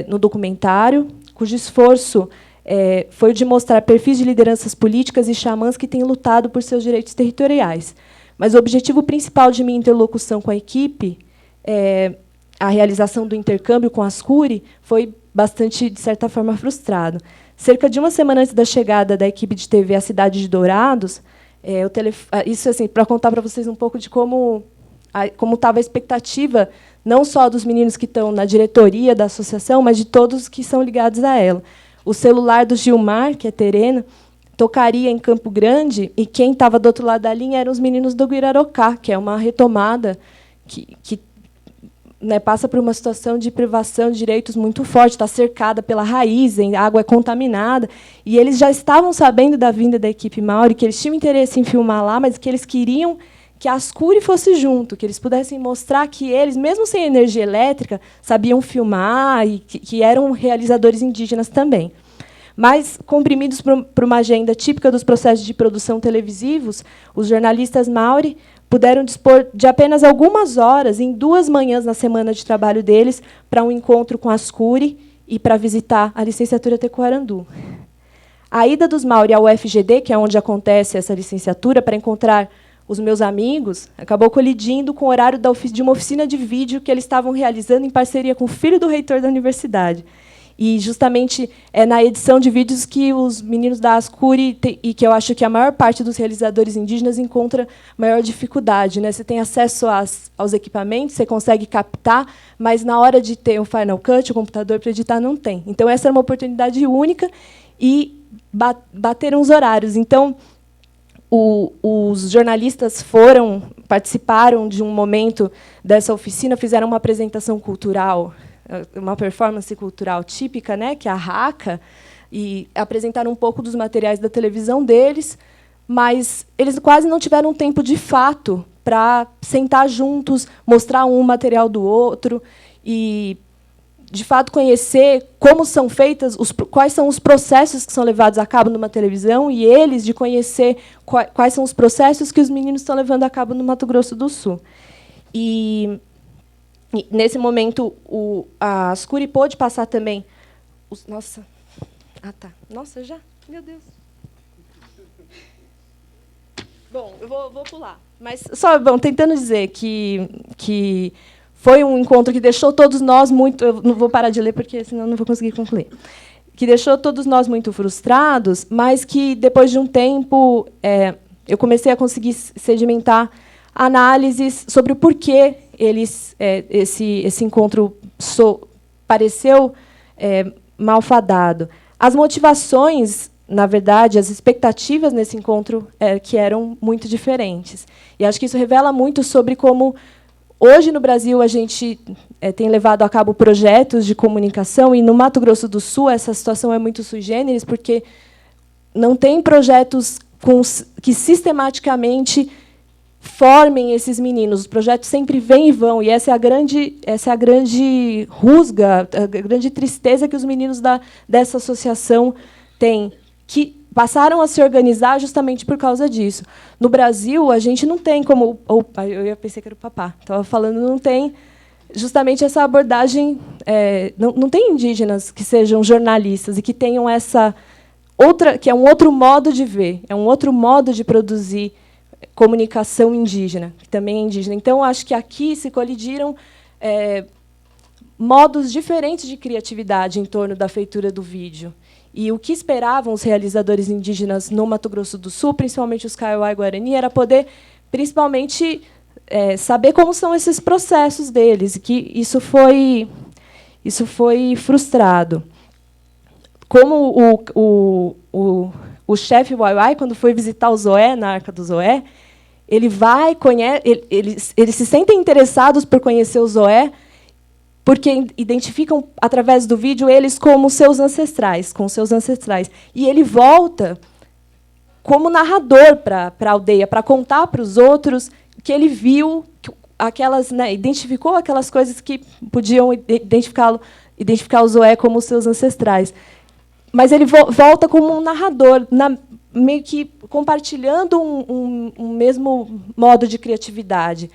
no documentário, cujo esforço foi o de mostrar perfis de lideranças políticas e xamãs que têm lutado por seus direitos territoriais. Mas o objetivo principal de minha interlocução com a equipe, a realização do intercâmbio com as CURI, foi bastante, de certa forma, frustrado. Cerca de uma semana antes da chegada da equipe de TV à cidade de Dourados, isso assim, para contar para vocês um pouco de como estava a expectativa, não só dos meninos que estão na diretoria da associação, mas de todos que são ligados a ela. O celular do Gilmar, que é tereno, tocaria em Campo Grande, e quem estava do outro lado da linha eram os meninos do Guirarocá, que é uma retomada que passa por uma situação de privação de direitos muito forte, está cercada pela raiz, a água é contaminada, e eles já estavam sabendo da vinda da equipe Maori, que eles tinham interesse em filmar lá, mas que eles queriam que a Ascuri fosse junto, que eles pudessem mostrar que eles, mesmo sem energia elétrica, sabiam filmar e que eram realizadores indígenas também. Mas, comprimidos por uma agenda típica dos processos de produção televisivos, os jornalistas Maori puderam dispor de apenas algumas horas, em 2 manhãs na semana de trabalho deles, para um encontro com a Ascuri e para visitar a licenciatura Tecuarandu. A ida dos Maori ao UFGD, que é onde acontece essa licenciatura, para encontrar os meus amigos, acabou colidindo com o horário de uma oficina de vídeo que eles estavam realizando em parceria com o filho do reitor da universidade. E, justamente, é na edição de vídeos que os meninos da Ascuri, e que eu acho que a maior parte dos realizadores indígenas encontra maior dificuldade. Você tem acesso aos equipamentos, você consegue captar, mas, na hora de ter o Final Cut, o computador para editar, não tem. Então, essa era uma oportunidade única e bateram os horários. Então, os jornalistas participaram de um momento dessa oficina, fizeram uma apresentação cultural, uma performance cultural típica, que é a Haka, e apresentaram um pouco dos materiais da televisão deles, mas eles quase não tiveram tempo, de fato, para sentar juntos, mostrar um material do outro e, de fato, conhecer como são feitas, quais são os processos que são levados a cabo numa televisão, e eles de conhecer quais são os processos que os meninos estão levando a cabo no Mato Grosso do Sul. E nesse momento, a Ascuri pôde passar também... Nossa! Ah, tá. Nossa, já? Meu Deus! Bom, eu vou pular. Mas, tentando dizer que foi um encontro que deixou todos nós muito... Eu não vou parar de ler, porque senão não vou conseguir concluir. Que deixou todos nós muito frustrados, mas que, depois de um tempo, eu comecei a conseguir sedimentar análises sobre o porquê esse encontro pareceu malfadado. As motivações, na verdade, as expectativas nesse encontro que eram muito diferentes. E acho que isso revela muito sobre como, hoje, no Brasil, a gente tem levado a cabo projetos de comunicação, e no Mato Grosso do Sul essa situação é muito sui generis, porque não tem projetos que sistematicamente formem esses meninos. Os projetos sempre vêm e vão, e essa é a grande rusga, a grande tristeza que os meninos dessa associação têm, que passaram a se organizar justamente por causa disso. No Brasil, a gente não tem como... Opa, eu pensei que era o papá. Estava falando, não tem justamente essa abordagem... não tem indígenas que sejam jornalistas e que tenham essa outra... que é um outro modo de ver, é um outro modo de produzir comunicação indígena, que também é indígena. Então, acho que aqui se colidiram modos diferentes de criatividade em torno da feitura do vídeo. E o que esperavam os realizadores indígenas no Mato Grosso do Sul, principalmente os Kaiowá e Guarani, era poder, principalmente, saber como são esses processos deles, e que isso foi frustrado. Como o chefe Waiwai, quando foi visitar o Zoé, na Arca do Zoé, eles se sentem interessados por conhecer o Zoé, porque identificam, através do vídeo, eles como seus ancestrais, com seus ancestrais. E ele volta como narrador para a aldeia, para contar para os outros que ele viu, aquelas, né, identificou aquelas coisas que podiam identificar o Zoé como seus ancestrais. Mas ele volta como um narrador, meio que compartilhando um mesmo modo de criatividade.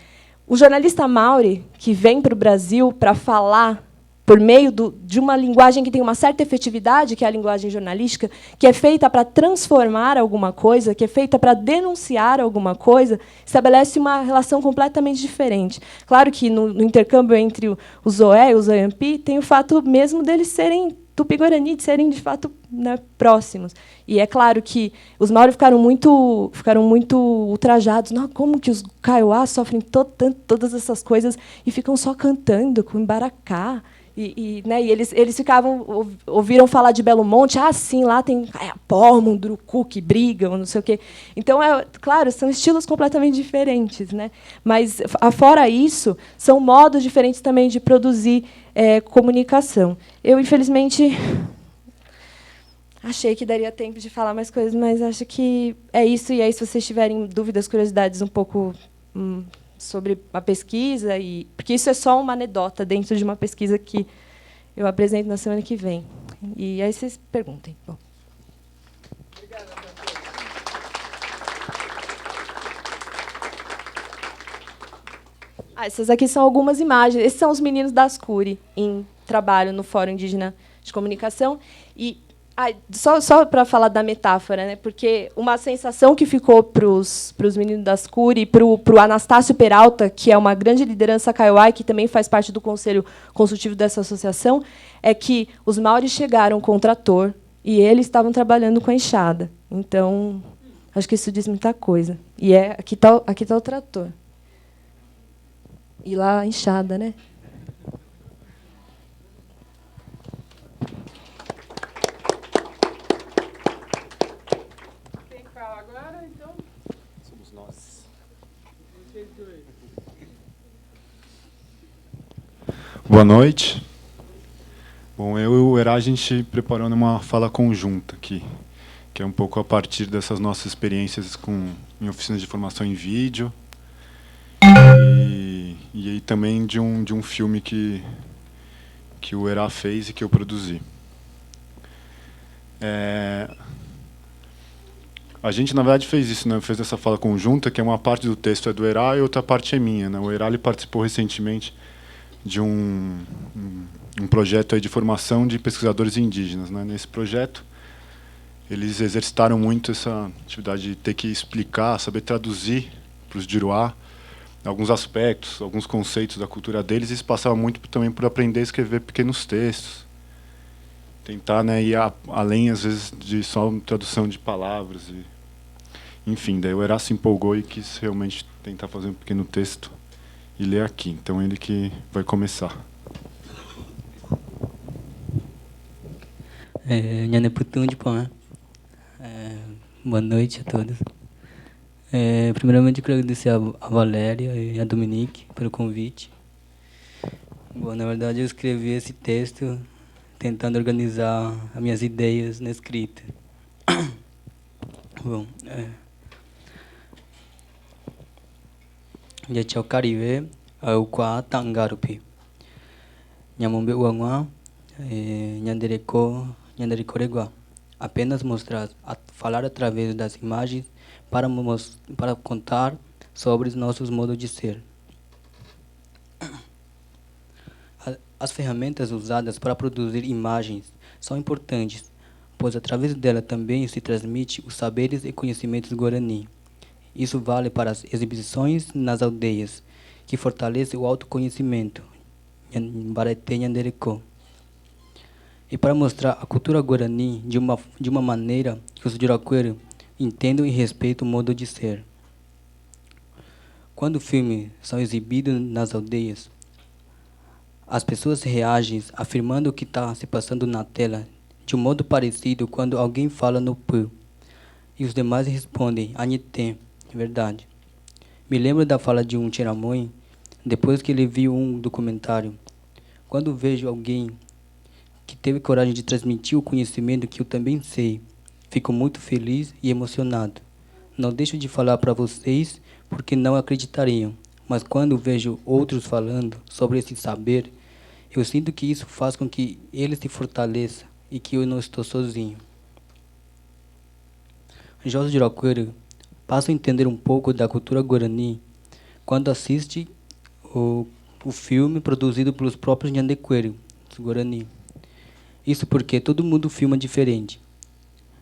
O jornalista Mauri, que vem para o Brasil para falar por meio de uma linguagem que tem uma certa efetividade, que é a linguagem jornalística, que é feita para transformar alguma coisa, que é feita para denunciar alguma coisa, estabelece uma relação completamente diferente. Claro que, no intercâmbio entre o Zoé e o Zoiampi, tem o fato mesmo deles serem Tupi-Guarani, de serem, de fato, né, próximos. E é claro que os Maori ficaram muito ultrajados. Não, como que os Kaiowá sofrem todas essas coisas e ficam só cantando com embaracá? Né, e eles ouviram falar de Belo Monte. Ah, sim, lá tem Kaiapó, Munduruku, que brigam, não sei o quê. Então, claro, são estilos completamente diferentes. Né? Mas, fora isso, são modos diferentes também de produzir comunicação. Eu, infelizmente, achei que daria tempo de falar mais coisas, mas acho que é isso. E aí, se vocês tiverem dúvidas, curiosidades um pouco sobre a pesquisa, porque isso é só uma anedota dentro de uma pesquisa que eu apresento na semana que vem. E aí vocês perguntem. Bom. Obrigada, essas aqui são algumas imagens. Esses são os meninos da Ascuri, em trabalho no Fórum Indígena de Comunicação. E só para falar da metáfora, né? Porque uma sensação que ficou para os meninos da Ascuri e para o Anastácio Peralta, que é uma grande liderança Kaiowá, que também faz parte do conselho consultivo dessa associação, é que os Maoris chegaram com o trator e eles estavam trabalhando com a enxada. Então, acho que isso diz muita coisa. E aqui tá o trator. E lá a enxada, né? Quem fala agora, então? Somos nós. Vocês dois. Boa noite. Bom, eu e o Herá, a gente preparando uma fala conjunta aqui, que é um pouco a partir dessas nossas experiências em oficinas de formação em vídeo, e aí também de um filme que o Herá fez e que eu produzi. A gente, na verdade, fez isso, né? Fez essa fala conjunta, que é uma parte do texto é do Herá e outra parte é minha. Né? O Herá ele participou recentemente de um projeto aí de formação de pesquisadores indígenas. Né? Nesse projeto, eles exercitaram muito essa atividade de ter que explicar, saber traduzir para os Diruá alguns aspectos, alguns conceitos da cultura deles, e isso passava muito também por aprender a escrever pequenos textos. Tentar, né, ir além, às vezes, de só tradução de palavras. Enfim, daí o Herá se empolgou e quis realmente tentar fazer um pequeno texto e ler aqui. Então, ele que vai começar. Boa noite a todos. Primeiramente, eu quero agradecer a Valéria e a Dominique pelo convite. Bom, na verdade, eu escrevi esse texto tentando organizar as minhas ideias na escrita. Bom, Yachau Caribe, o Qua Tangarupi. Nyamombe Uangwa, Nyanderecoregua. Apenas mostrar, falar através das imagens para contar sobre os nossos modos de ser. As ferramentas usadas para produzir imagens são importantes, pois através dela também se transmite os saberes e conhecimentos guarani. Isso vale para as exibições nas aldeias, que fortalece o autoconhecimento, e para mostrar a cultura guarani de uma maneira que os Juraqueiro entendam e respeitam o modo de ser. Quando filmes são exibidos nas aldeias, as pessoas reagem afirmando o que está se passando na tela, de um modo parecido quando alguém fala no pu, e os demais respondem, Anité, verdade. Me lembro da fala de um Tiramões, depois que ele viu um documentário. quando vejo alguém que teve coragem de transmitir o conhecimento que eu também sei, fico muito feliz e emocionado. Não deixo de falar para vocês porque não acreditariam, mas quando vejo outros falando sobre esse saber, eu sinto que isso faz com que ele se fortaleça e que eu não estou sozinho. Jorge Jiraquara passa a entender um pouco da cultura guarani quando assiste o filme produzido pelos próprios Nhandequeiro, os Guarani. Isso porque todo mundo filma diferente.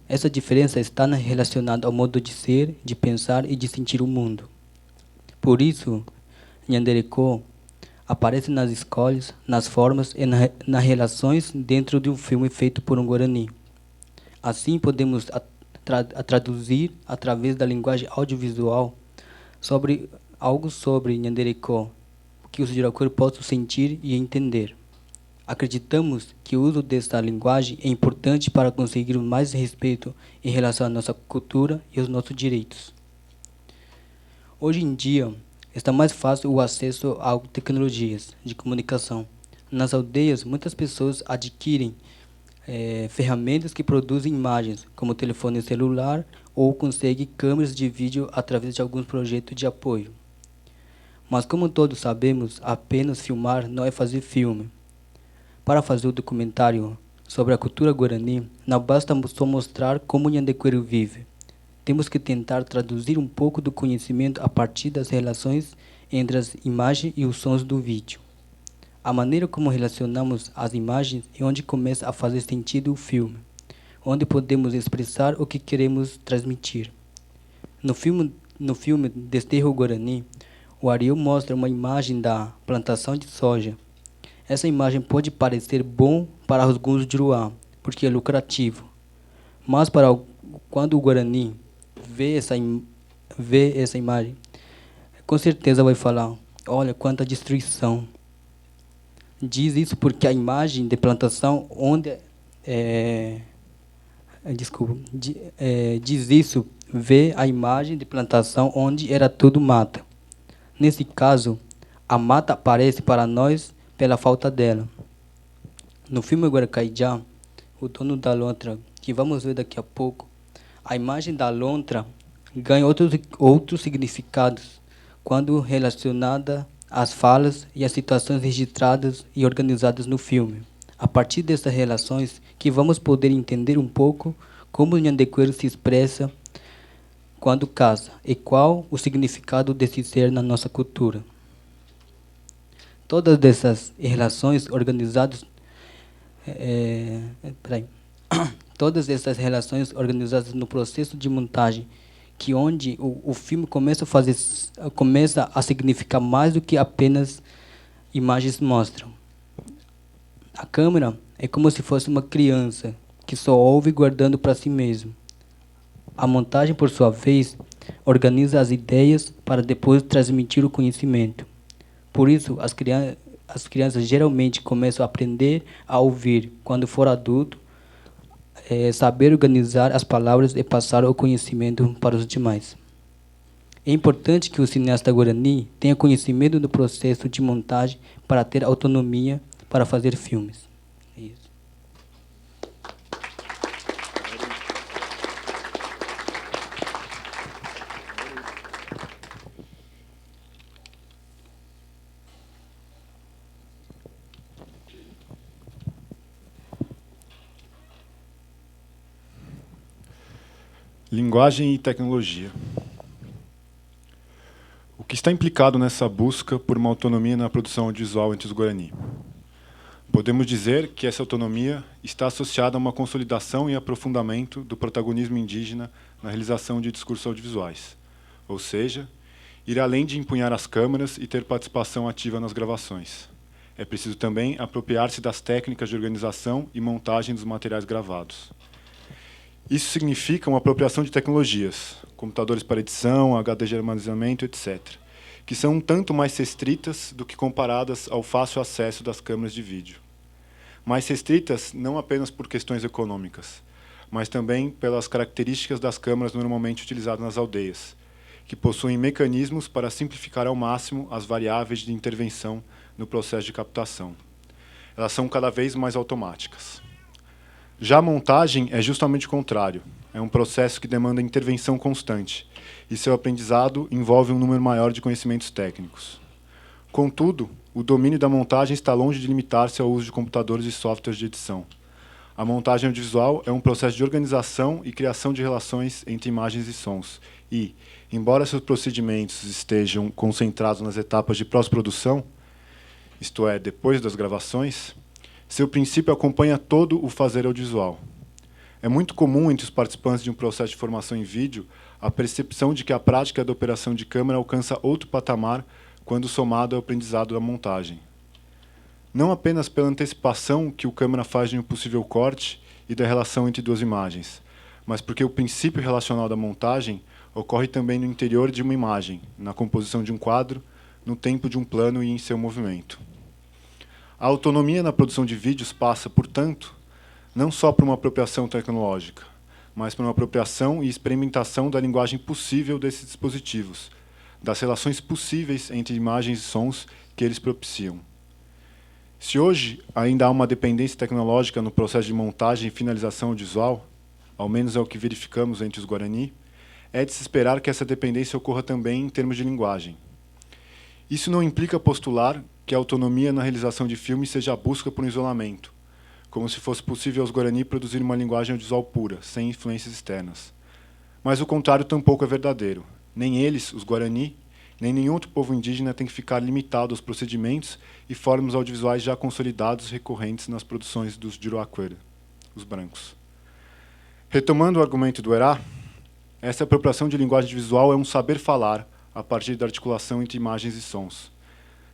Essa diferença está relacionada ao modo de ser, de pensar e de sentir o mundo. Por isso, Nhanderecó aparece nas escolhas, nas formas e nas relações dentro de um filme feito por um Guarani. Assim, podemos traduzir, através da linguagem audiovisual, sobre algo sobre Nhanderecó, que os Jiraquara possam sentir e entender. Acreditamos que o uso desta linguagem é importante para conseguir mais respeito em relação à nossa cultura e aos nossos direitos. Hoje em dia, está mais fácil o acesso a tecnologias de comunicação. Nas aldeias, muitas pessoas adquirem ferramentas que produzem imagens, como telefone celular, ou conseguem câmeras de vídeo através de alguns projetos de apoio. Mas, como todos sabemos, apenas filmar não é fazer filme. Para fazer o documentário sobre a cultura guarani, não basta só mostrar como Nhandequeiro vive. Temos que tentar traduzir um pouco do conhecimento a partir das relações entre as imagens e os sons do vídeo. A maneira como relacionamos as imagens é onde começa a fazer sentido o filme, onde podemos expressar o que queremos transmitir. No filme Desterro Guarani, o Ariel mostra uma imagem da plantação de soja. Essa imagem pode parecer bom para alguns Juruá, porque é lucrativo. Mas quando o Guarani vê essa imagem, com certeza vai falar: olha quanta destruição. Diz isso porque a imagem de plantação diz isso, vê a imagem de plantação onde era tudo mata. Nesse caso, a mata aparece para nós pela falta dela. No filme Guaracaijá, o dono da lontra, que vamos ver daqui a pouco, a imagem da lontra ganha outros significados quando relacionada às falas e às situações registradas e organizadas no filme. A partir dessas relações que vamos poder entender um pouco como o Nhandequeiro se expressa quando caça e qual o significado desse ser na nossa cultura. Todas essas relações organizadas no processo de montagem, que onde o filme começa a significar mais do que apenas imagens mostram. A câmera é como se fosse uma criança que só ouve guardando para si mesmo. A montagem, por sua vez, organiza as ideias para depois transmitir o conhecimento. Por isso, as crianças geralmente começam a aprender a ouvir. Quando for adulto, saber organizar as palavras e passar o conhecimento para os demais. É importante que o cineasta guarani tenha conhecimento do processo de montagem para ter autonomia para fazer filmes. É isso. Linguagem e tecnologia. O que está implicado nessa busca por uma autonomia na produção audiovisual entre os Guarani? Podemos dizer que essa autonomia está associada a uma consolidação e aprofundamento do protagonismo indígena na realização de discursos audiovisuais, ou seja, ir além de empunhar as câmeras e ter participação ativa nas gravações. É preciso também apropriar-se das técnicas de organização e montagem dos materiais gravados. Isso significa uma apropriação de tecnologias, computadores para edição, HD de armazenamento, etc., que são um tanto mais restritas do que comparadas ao fácil acesso das câmeras de vídeo. Mais restritas não apenas por questões econômicas, mas também pelas características das câmeras normalmente utilizadas nas aldeias, que possuem mecanismos para simplificar ao máximo as variáveis de intervenção no processo de captação. Elas são cada vez mais automáticas. Já a montagem é justamente o contrário. É um processo que demanda intervenção constante, e seu aprendizado envolve um número maior de conhecimentos técnicos. Contudo, o domínio da montagem está longe de limitar-se ao uso de computadores e softwares de edição. A montagem audiovisual é um processo de organização e criação de relações entre imagens e sons, e, embora seus procedimentos estejam concentrados nas etapas de pós-produção, isto é, depois das gravações, seu princípio acompanha todo o fazer audiovisual. É muito comum entre os participantes de um processo de formação em vídeo a percepção de que a prática da operação de câmera alcança outro patamar quando somado ao aprendizado da montagem. Não apenas pela antecipação que o câmera faz de um possível corte e da relação entre duas imagens, mas porque o princípio relacional da montagem ocorre também no interior de uma imagem, na composição de um quadro, no tempo de um plano e em seu movimento. A autonomia na produção de vídeos passa, portanto, não só por uma apropriação tecnológica, mas por uma apropriação e experimentação da linguagem possível desses dispositivos, das relações possíveis entre imagens e sons que eles propiciam. Se hoje ainda há uma dependência tecnológica no processo de montagem e finalização audiovisual, ao menos é o que verificamos entre os Guarani, é de se esperar que essa dependência ocorra também em termos de linguagem. Isso não implica postular que a autonomia na realização de filmes seja a busca por um isolamento, como se fosse possível aos Guarani produzir uma linguagem audiovisual pura, sem influências externas. Mas o contrário tampouco é verdadeiro. Nem eles, os Guarani, nem nenhum outro povo indígena tem que ficar limitado aos procedimentos e formas audiovisuais já consolidados recorrentes nas produções dos Juruaquera, os brancos. Retomando o argumento do Herá, essa apropriação de linguagem visual é um saber falar a partir da articulação entre imagens e sons.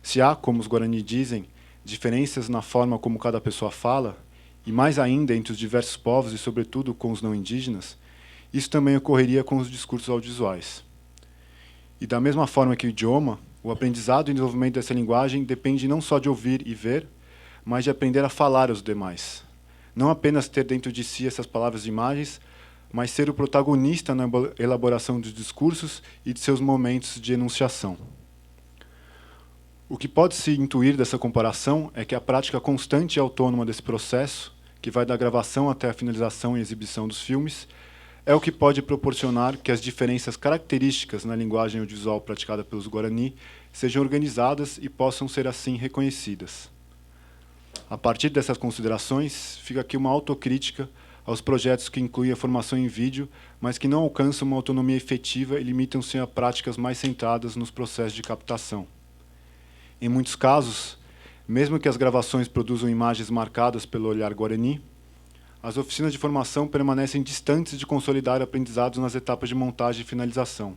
Se há, como os Guarani dizem, diferenças na forma como cada pessoa fala, e mais ainda entre os diversos povos e, sobretudo, com os não indígenas, isso também ocorreria com os discursos audiovisuais. E da mesma forma que o idioma, o aprendizado e desenvolvimento dessa linguagem depende não só de ouvir e ver, mas de aprender a falar aos demais. Não apenas ter dentro de si essas palavras e imagens, mas ser o protagonista na elaboração dos discursos e de seus momentos de enunciação. O que pode se intuir dessa comparação é que a prática constante e autônoma desse processo, que vai da gravação até a finalização e exibição dos filmes, é o que pode proporcionar que as diferenças características na linguagem audiovisual praticada pelos Guarani sejam organizadas e possam ser assim reconhecidas. A partir dessas considerações, fica aqui uma autocrítica aos projetos que incluem a formação em vídeo, mas que não alcançam uma autonomia efetiva e limitam-se a práticas mais centradas nos processos de captação. Em muitos casos, mesmo que as gravações produzam imagens marcadas pelo olhar Guarani, as oficinas de formação permanecem distantes de consolidar aprendizados nas etapas de montagem e finalização.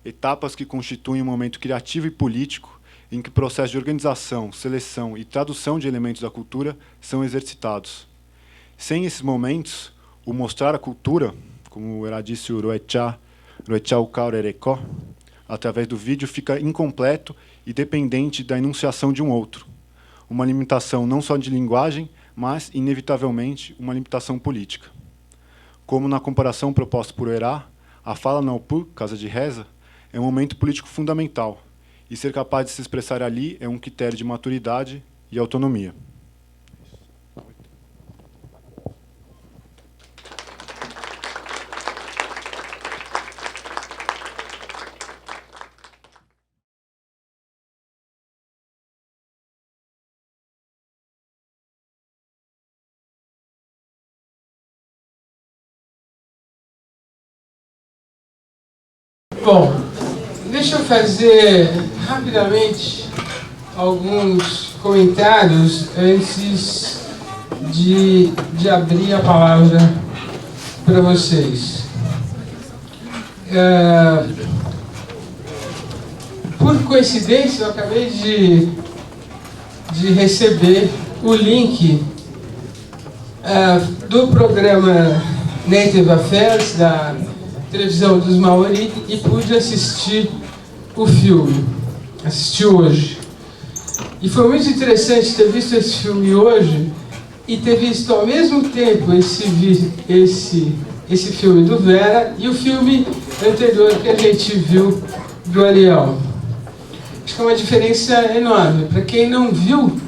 Etapas que constituem um momento criativo e político em que processos de organização, seleção e tradução de elementos da cultura são exercitados. Sem esses momentos, o mostrar a cultura, como era disse o Roechá Ukaurerekó, através do vídeo fica incompleto e dependente da enunciação de um outro. Uma limitação não só de linguagem, mas, inevitavelmente, uma limitação política. Como na comparação proposta por Herá, a fala na Opu, Casa de Reza, é um momento político fundamental, e ser capaz de se expressar ali é um critério de maturidade e autonomia. Bom, deixa eu fazer rapidamente alguns comentários antes de abrir a palavra para vocês. Por coincidência, eu acabei de receber o link do programa Native Affairs, da televisão dos Maori, e pude assistir o filme. Assisti hoje. E foi muito interessante ter visto esse filme hoje e ter visto ao mesmo tempo esse filme do Vera e o filme anterior que a gente viu do Ariel. Acho que é uma diferença enorme. Para quem não viu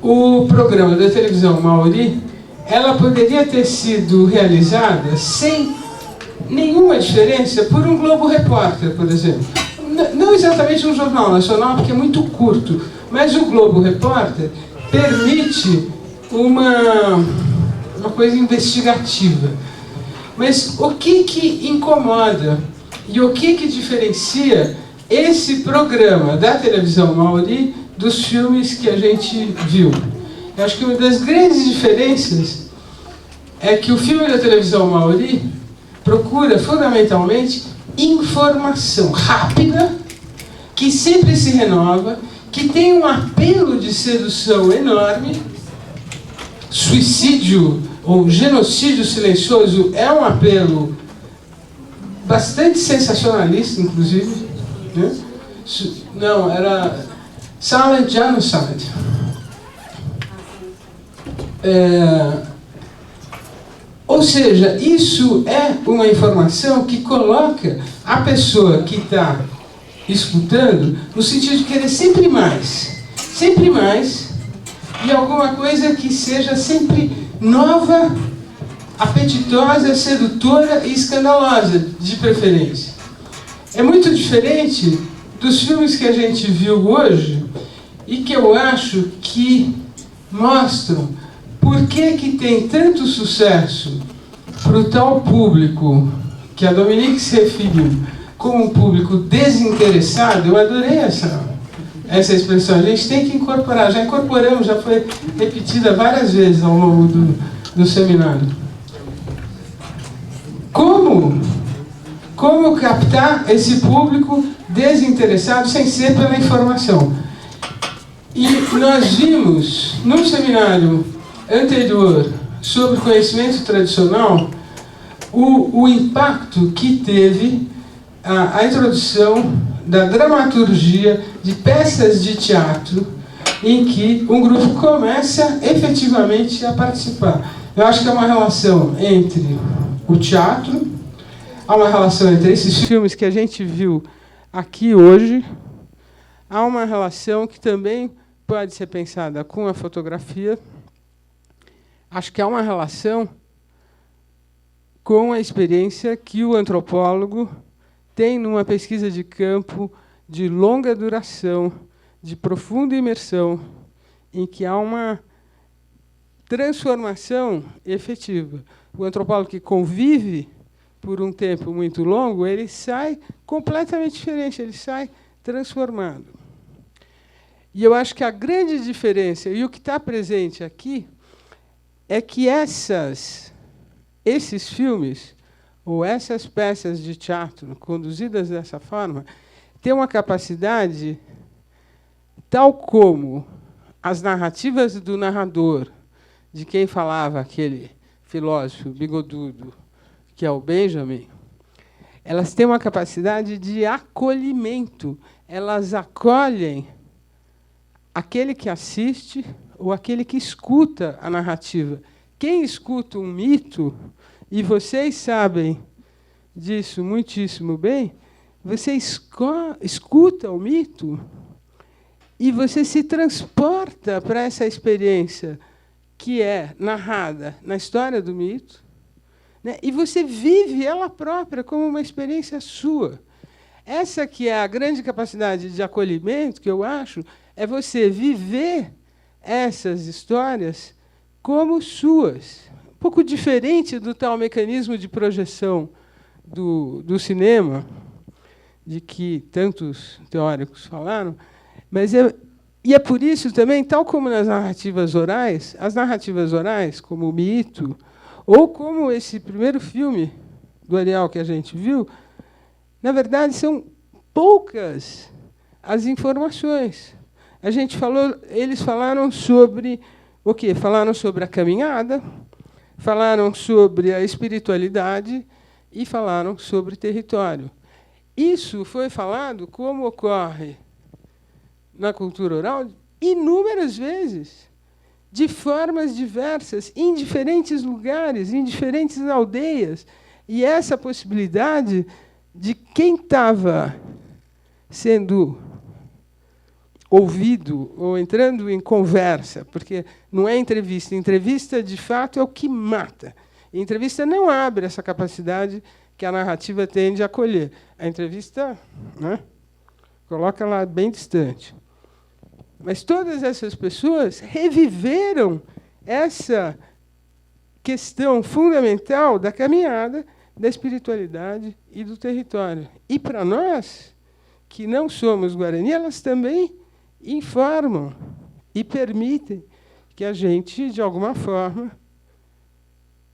o programa da televisão Mauri, ela poderia ter sido realizada sem nenhuma diferença por um Globo Repórter, por exemplo. Não exatamente um jornal nacional, porque é muito curto, mas o Globo Repórter permite uma coisa investigativa. Mas o que incomoda e o que diferencia esse programa da televisão Mauri dos filmes que a gente viu? Eu acho que uma das grandes diferenças é que o filme da televisão Mauri procura, fundamentalmente, informação rápida, que sempre se renova, que tem um apelo de sedução enorme. Suicídio ou genocídio silencioso é um apelo bastante sensacionalista, inclusive. Né? Não, era Silent Genocide. Ou seja, isso é uma informação que coloca a pessoa que está escutando no sentido de querer sempre mais, e alguma coisa que seja sempre nova, apetitosa, sedutora e escandalosa, de preferência. É muito diferente dos filmes que a gente viu hoje e que eu acho que mostram por que tem tanto sucesso para o tal público que a Dominique se referiu como um público desinteressado. Eu adorei essa expressão. A gente tem que incorporar. Já incorporamos, já foi repetida várias vezes ao longo do seminário. Como captar esse público desinteressado sem ser pela informação? E nós vimos, num seminário anterior sobre conhecimento tradicional, o impacto que teve a introdução da dramaturgia de peças de teatro em que um grupo começa efetivamente a participar. Eu acho que há uma relação entre o teatro, há uma relação entre esses filmes que a gente viu aqui hoje, há uma relação que também pode ser pensada com a fotografia. Acho que há uma relação com a experiência que o antropólogo tem numa pesquisa de campo de longa duração, de profunda imersão, em que há uma transformação efetiva. O antropólogo que convive por um tempo muito longo, ele sai completamente diferente, ele sai transformado. E eu acho que a grande diferença, e o que está presente aqui, é que esses filmes, ou essas peças de teatro conduzidas dessa forma, têm uma capacidade, tal como as narrativas do narrador, de quem falava aquele filósofo bigodudo, que é o Benjamin, elas têm uma capacidade de acolhimento. Elas acolhem aquele que assiste ou aquele que escuta a narrativa. Quem escuta um mito, e vocês sabem disso muitíssimo bem, você escuta o mito e você se transporta para essa experiência que é narrada na história do mito, né? E você vive ela própria como uma experiência sua. Essa que é a grande capacidade de acolhimento, que eu acho, é você viver essas histórias como suas. Um pouco diferente do tal mecanismo de projeção do cinema, de que tantos teóricos falaram, mas é por isso também, tal como nas narrativas orais, as narrativas orais, como o mito, ou como esse primeiro filme do Arial que a gente viu, na verdade, são poucas as informações. Eles falaram sobre o quê? Falaram sobre a caminhada, falaram sobre a espiritualidade e falaram sobre território. Isso foi falado, como ocorre na cultura oral, inúmeras vezes, de formas diversas, em diferentes lugares, em diferentes aldeias. E essa possibilidade de quem estava sendo ouvido ou entrando em conversa, porque não é entrevista. Entrevista, de fato, é o que mata. E entrevista não abre essa capacidade que a narrativa tem de acolher. A entrevista, né, coloca lá bem distante. Mas todas essas pessoas reviveram essa questão fundamental da caminhada, da espiritualidade e do território. E, para nós, que não somos Guarani, elas também informam e permitem que a gente, de alguma forma,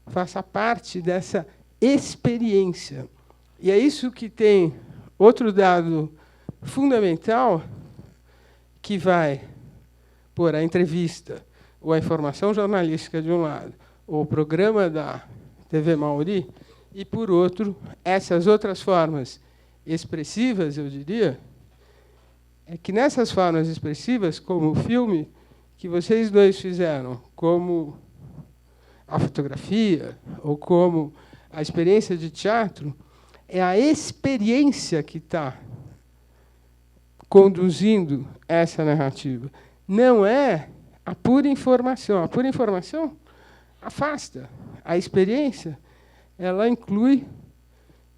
faça parte dessa experiência. E é isso que tem outro dado fundamental, que vai por a entrevista ou a informação jornalística de um lado, ou o programa da TV Mauri, e, por outro, essas outras formas expressivas, eu diria, é que nessas formas expressivas, como o filme que vocês dois fizeram, como a fotografia, ou como a experiência de teatro, é a experiência que está conduzindo essa narrativa. Não é a pura informação. A pura informação afasta. A experiência, ela inclui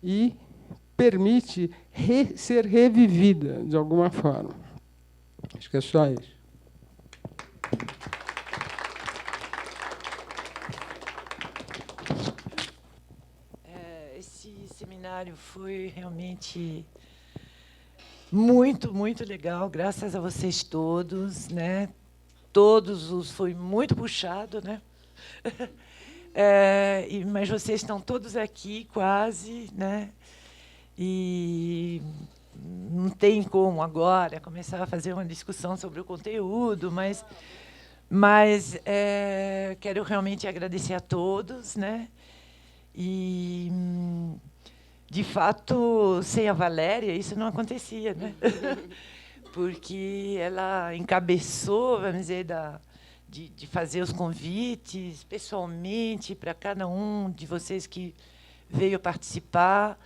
e permite ser revivida de alguma forma. Acho que é só isso. Esse seminário foi realmente muito, muito legal, graças a vocês todos, né? Foi muito puxado, né? Mas vocês estão todos aqui, quase, né? E não tem como agora começar a fazer uma discussão sobre o conteúdo, mas quero realmente agradecer a todos, né? E, de fato, sem a Valéria, isso não acontecia, né? Porque ela encabeçou, vamos dizer, de fazer os convites pessoalmente para cada um de vocês que veio participar.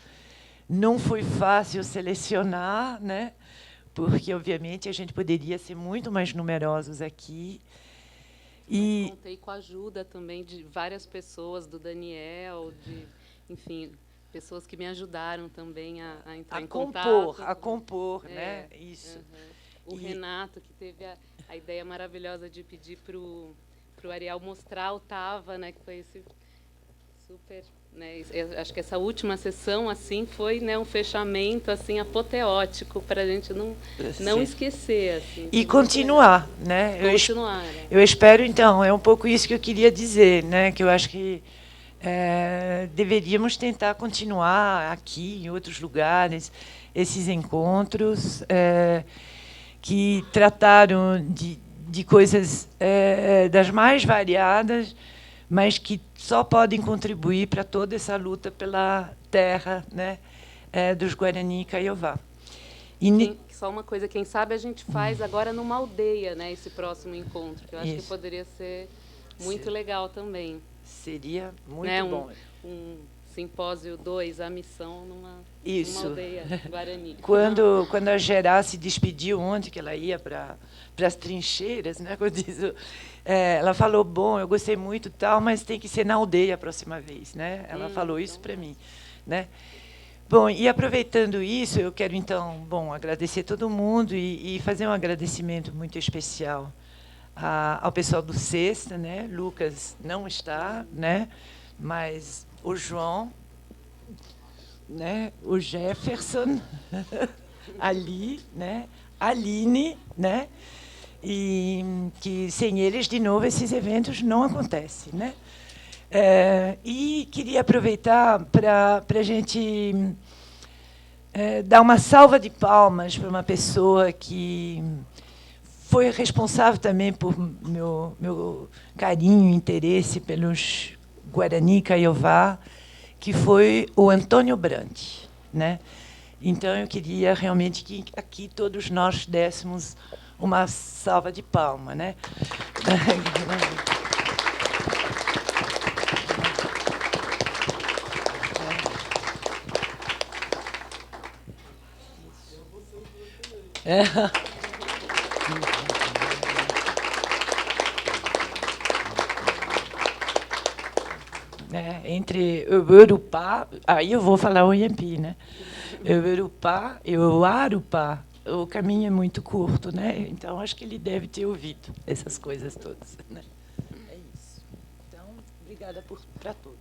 Não foi fácil selecionar, né? Porque, obviamente, a gente poderia ser muito mais numerosos aqui. E contei com a ajuda também de várias pessoas, do Daniel, enfim, pessoas que me ajudaram também a entrar em contato. A compor, né? Isso. O Renato, que teve a ideia maravilhosa de pedir para o Ariel mostrar o Tava, né? Que foi esse super... Né, eu acho que essa última sessão assim foi, né, um fechamento assim apoteótico para a gente não esquecer assim, e continuar, né? Eu espero, então, é um pouco isso que eu queria dizer, né? Que eu acho que deveríamos tentar continuar aqui em outros lugares esses encontros que trataram de coisas das mais variadas, mas que só podem contribuir para toda essa luta pela terra, né, dos Guarani e Kaiowá. Só uma coisa, quem sabe a gente faz agora numa aldeia, né, esse próximo encontro, que eu acho que poderia ser muito legal também. Seria muito bom. Um simpósio 2, a missão numa aldeia Guarani. Quando a Gerá se despediu ontem, que ela ia para as trincheiras, né, como diz, ela falou, bom, eu gostei muito tal, mas tem que ser na aldeia a próxima vez, né? Ela falou isso para mim, né? Bom, e aproveitando isso, eu quero então, agradecer todo mundo e fazer um agradecimento muito especial ao pessoal do Sexta, né? Lucas não está, né? Mas o João, né? O Jefferson, ali, né? Aline, né? E que sem eles, de novo, esses eventos não acontecem, né? E queria aproveitar para a gente dar uma salva de palmas para uma pessoa que foi responsável também por meu carinho e interesse pelos Guarani e Kaiowá, que foi o Antônio Brandt, né? Então, eu queria realmente que aqui todos nós dessemos uma salva de palmas, né? Entre o Urupá, aí eu vou falar o Inhampi, né? O Urupá e o Arupá, o caminho é muito curto, né? Então acho que ele deve ter ouvido essas coisas todas, né? É isso. Então, obrigada para todos.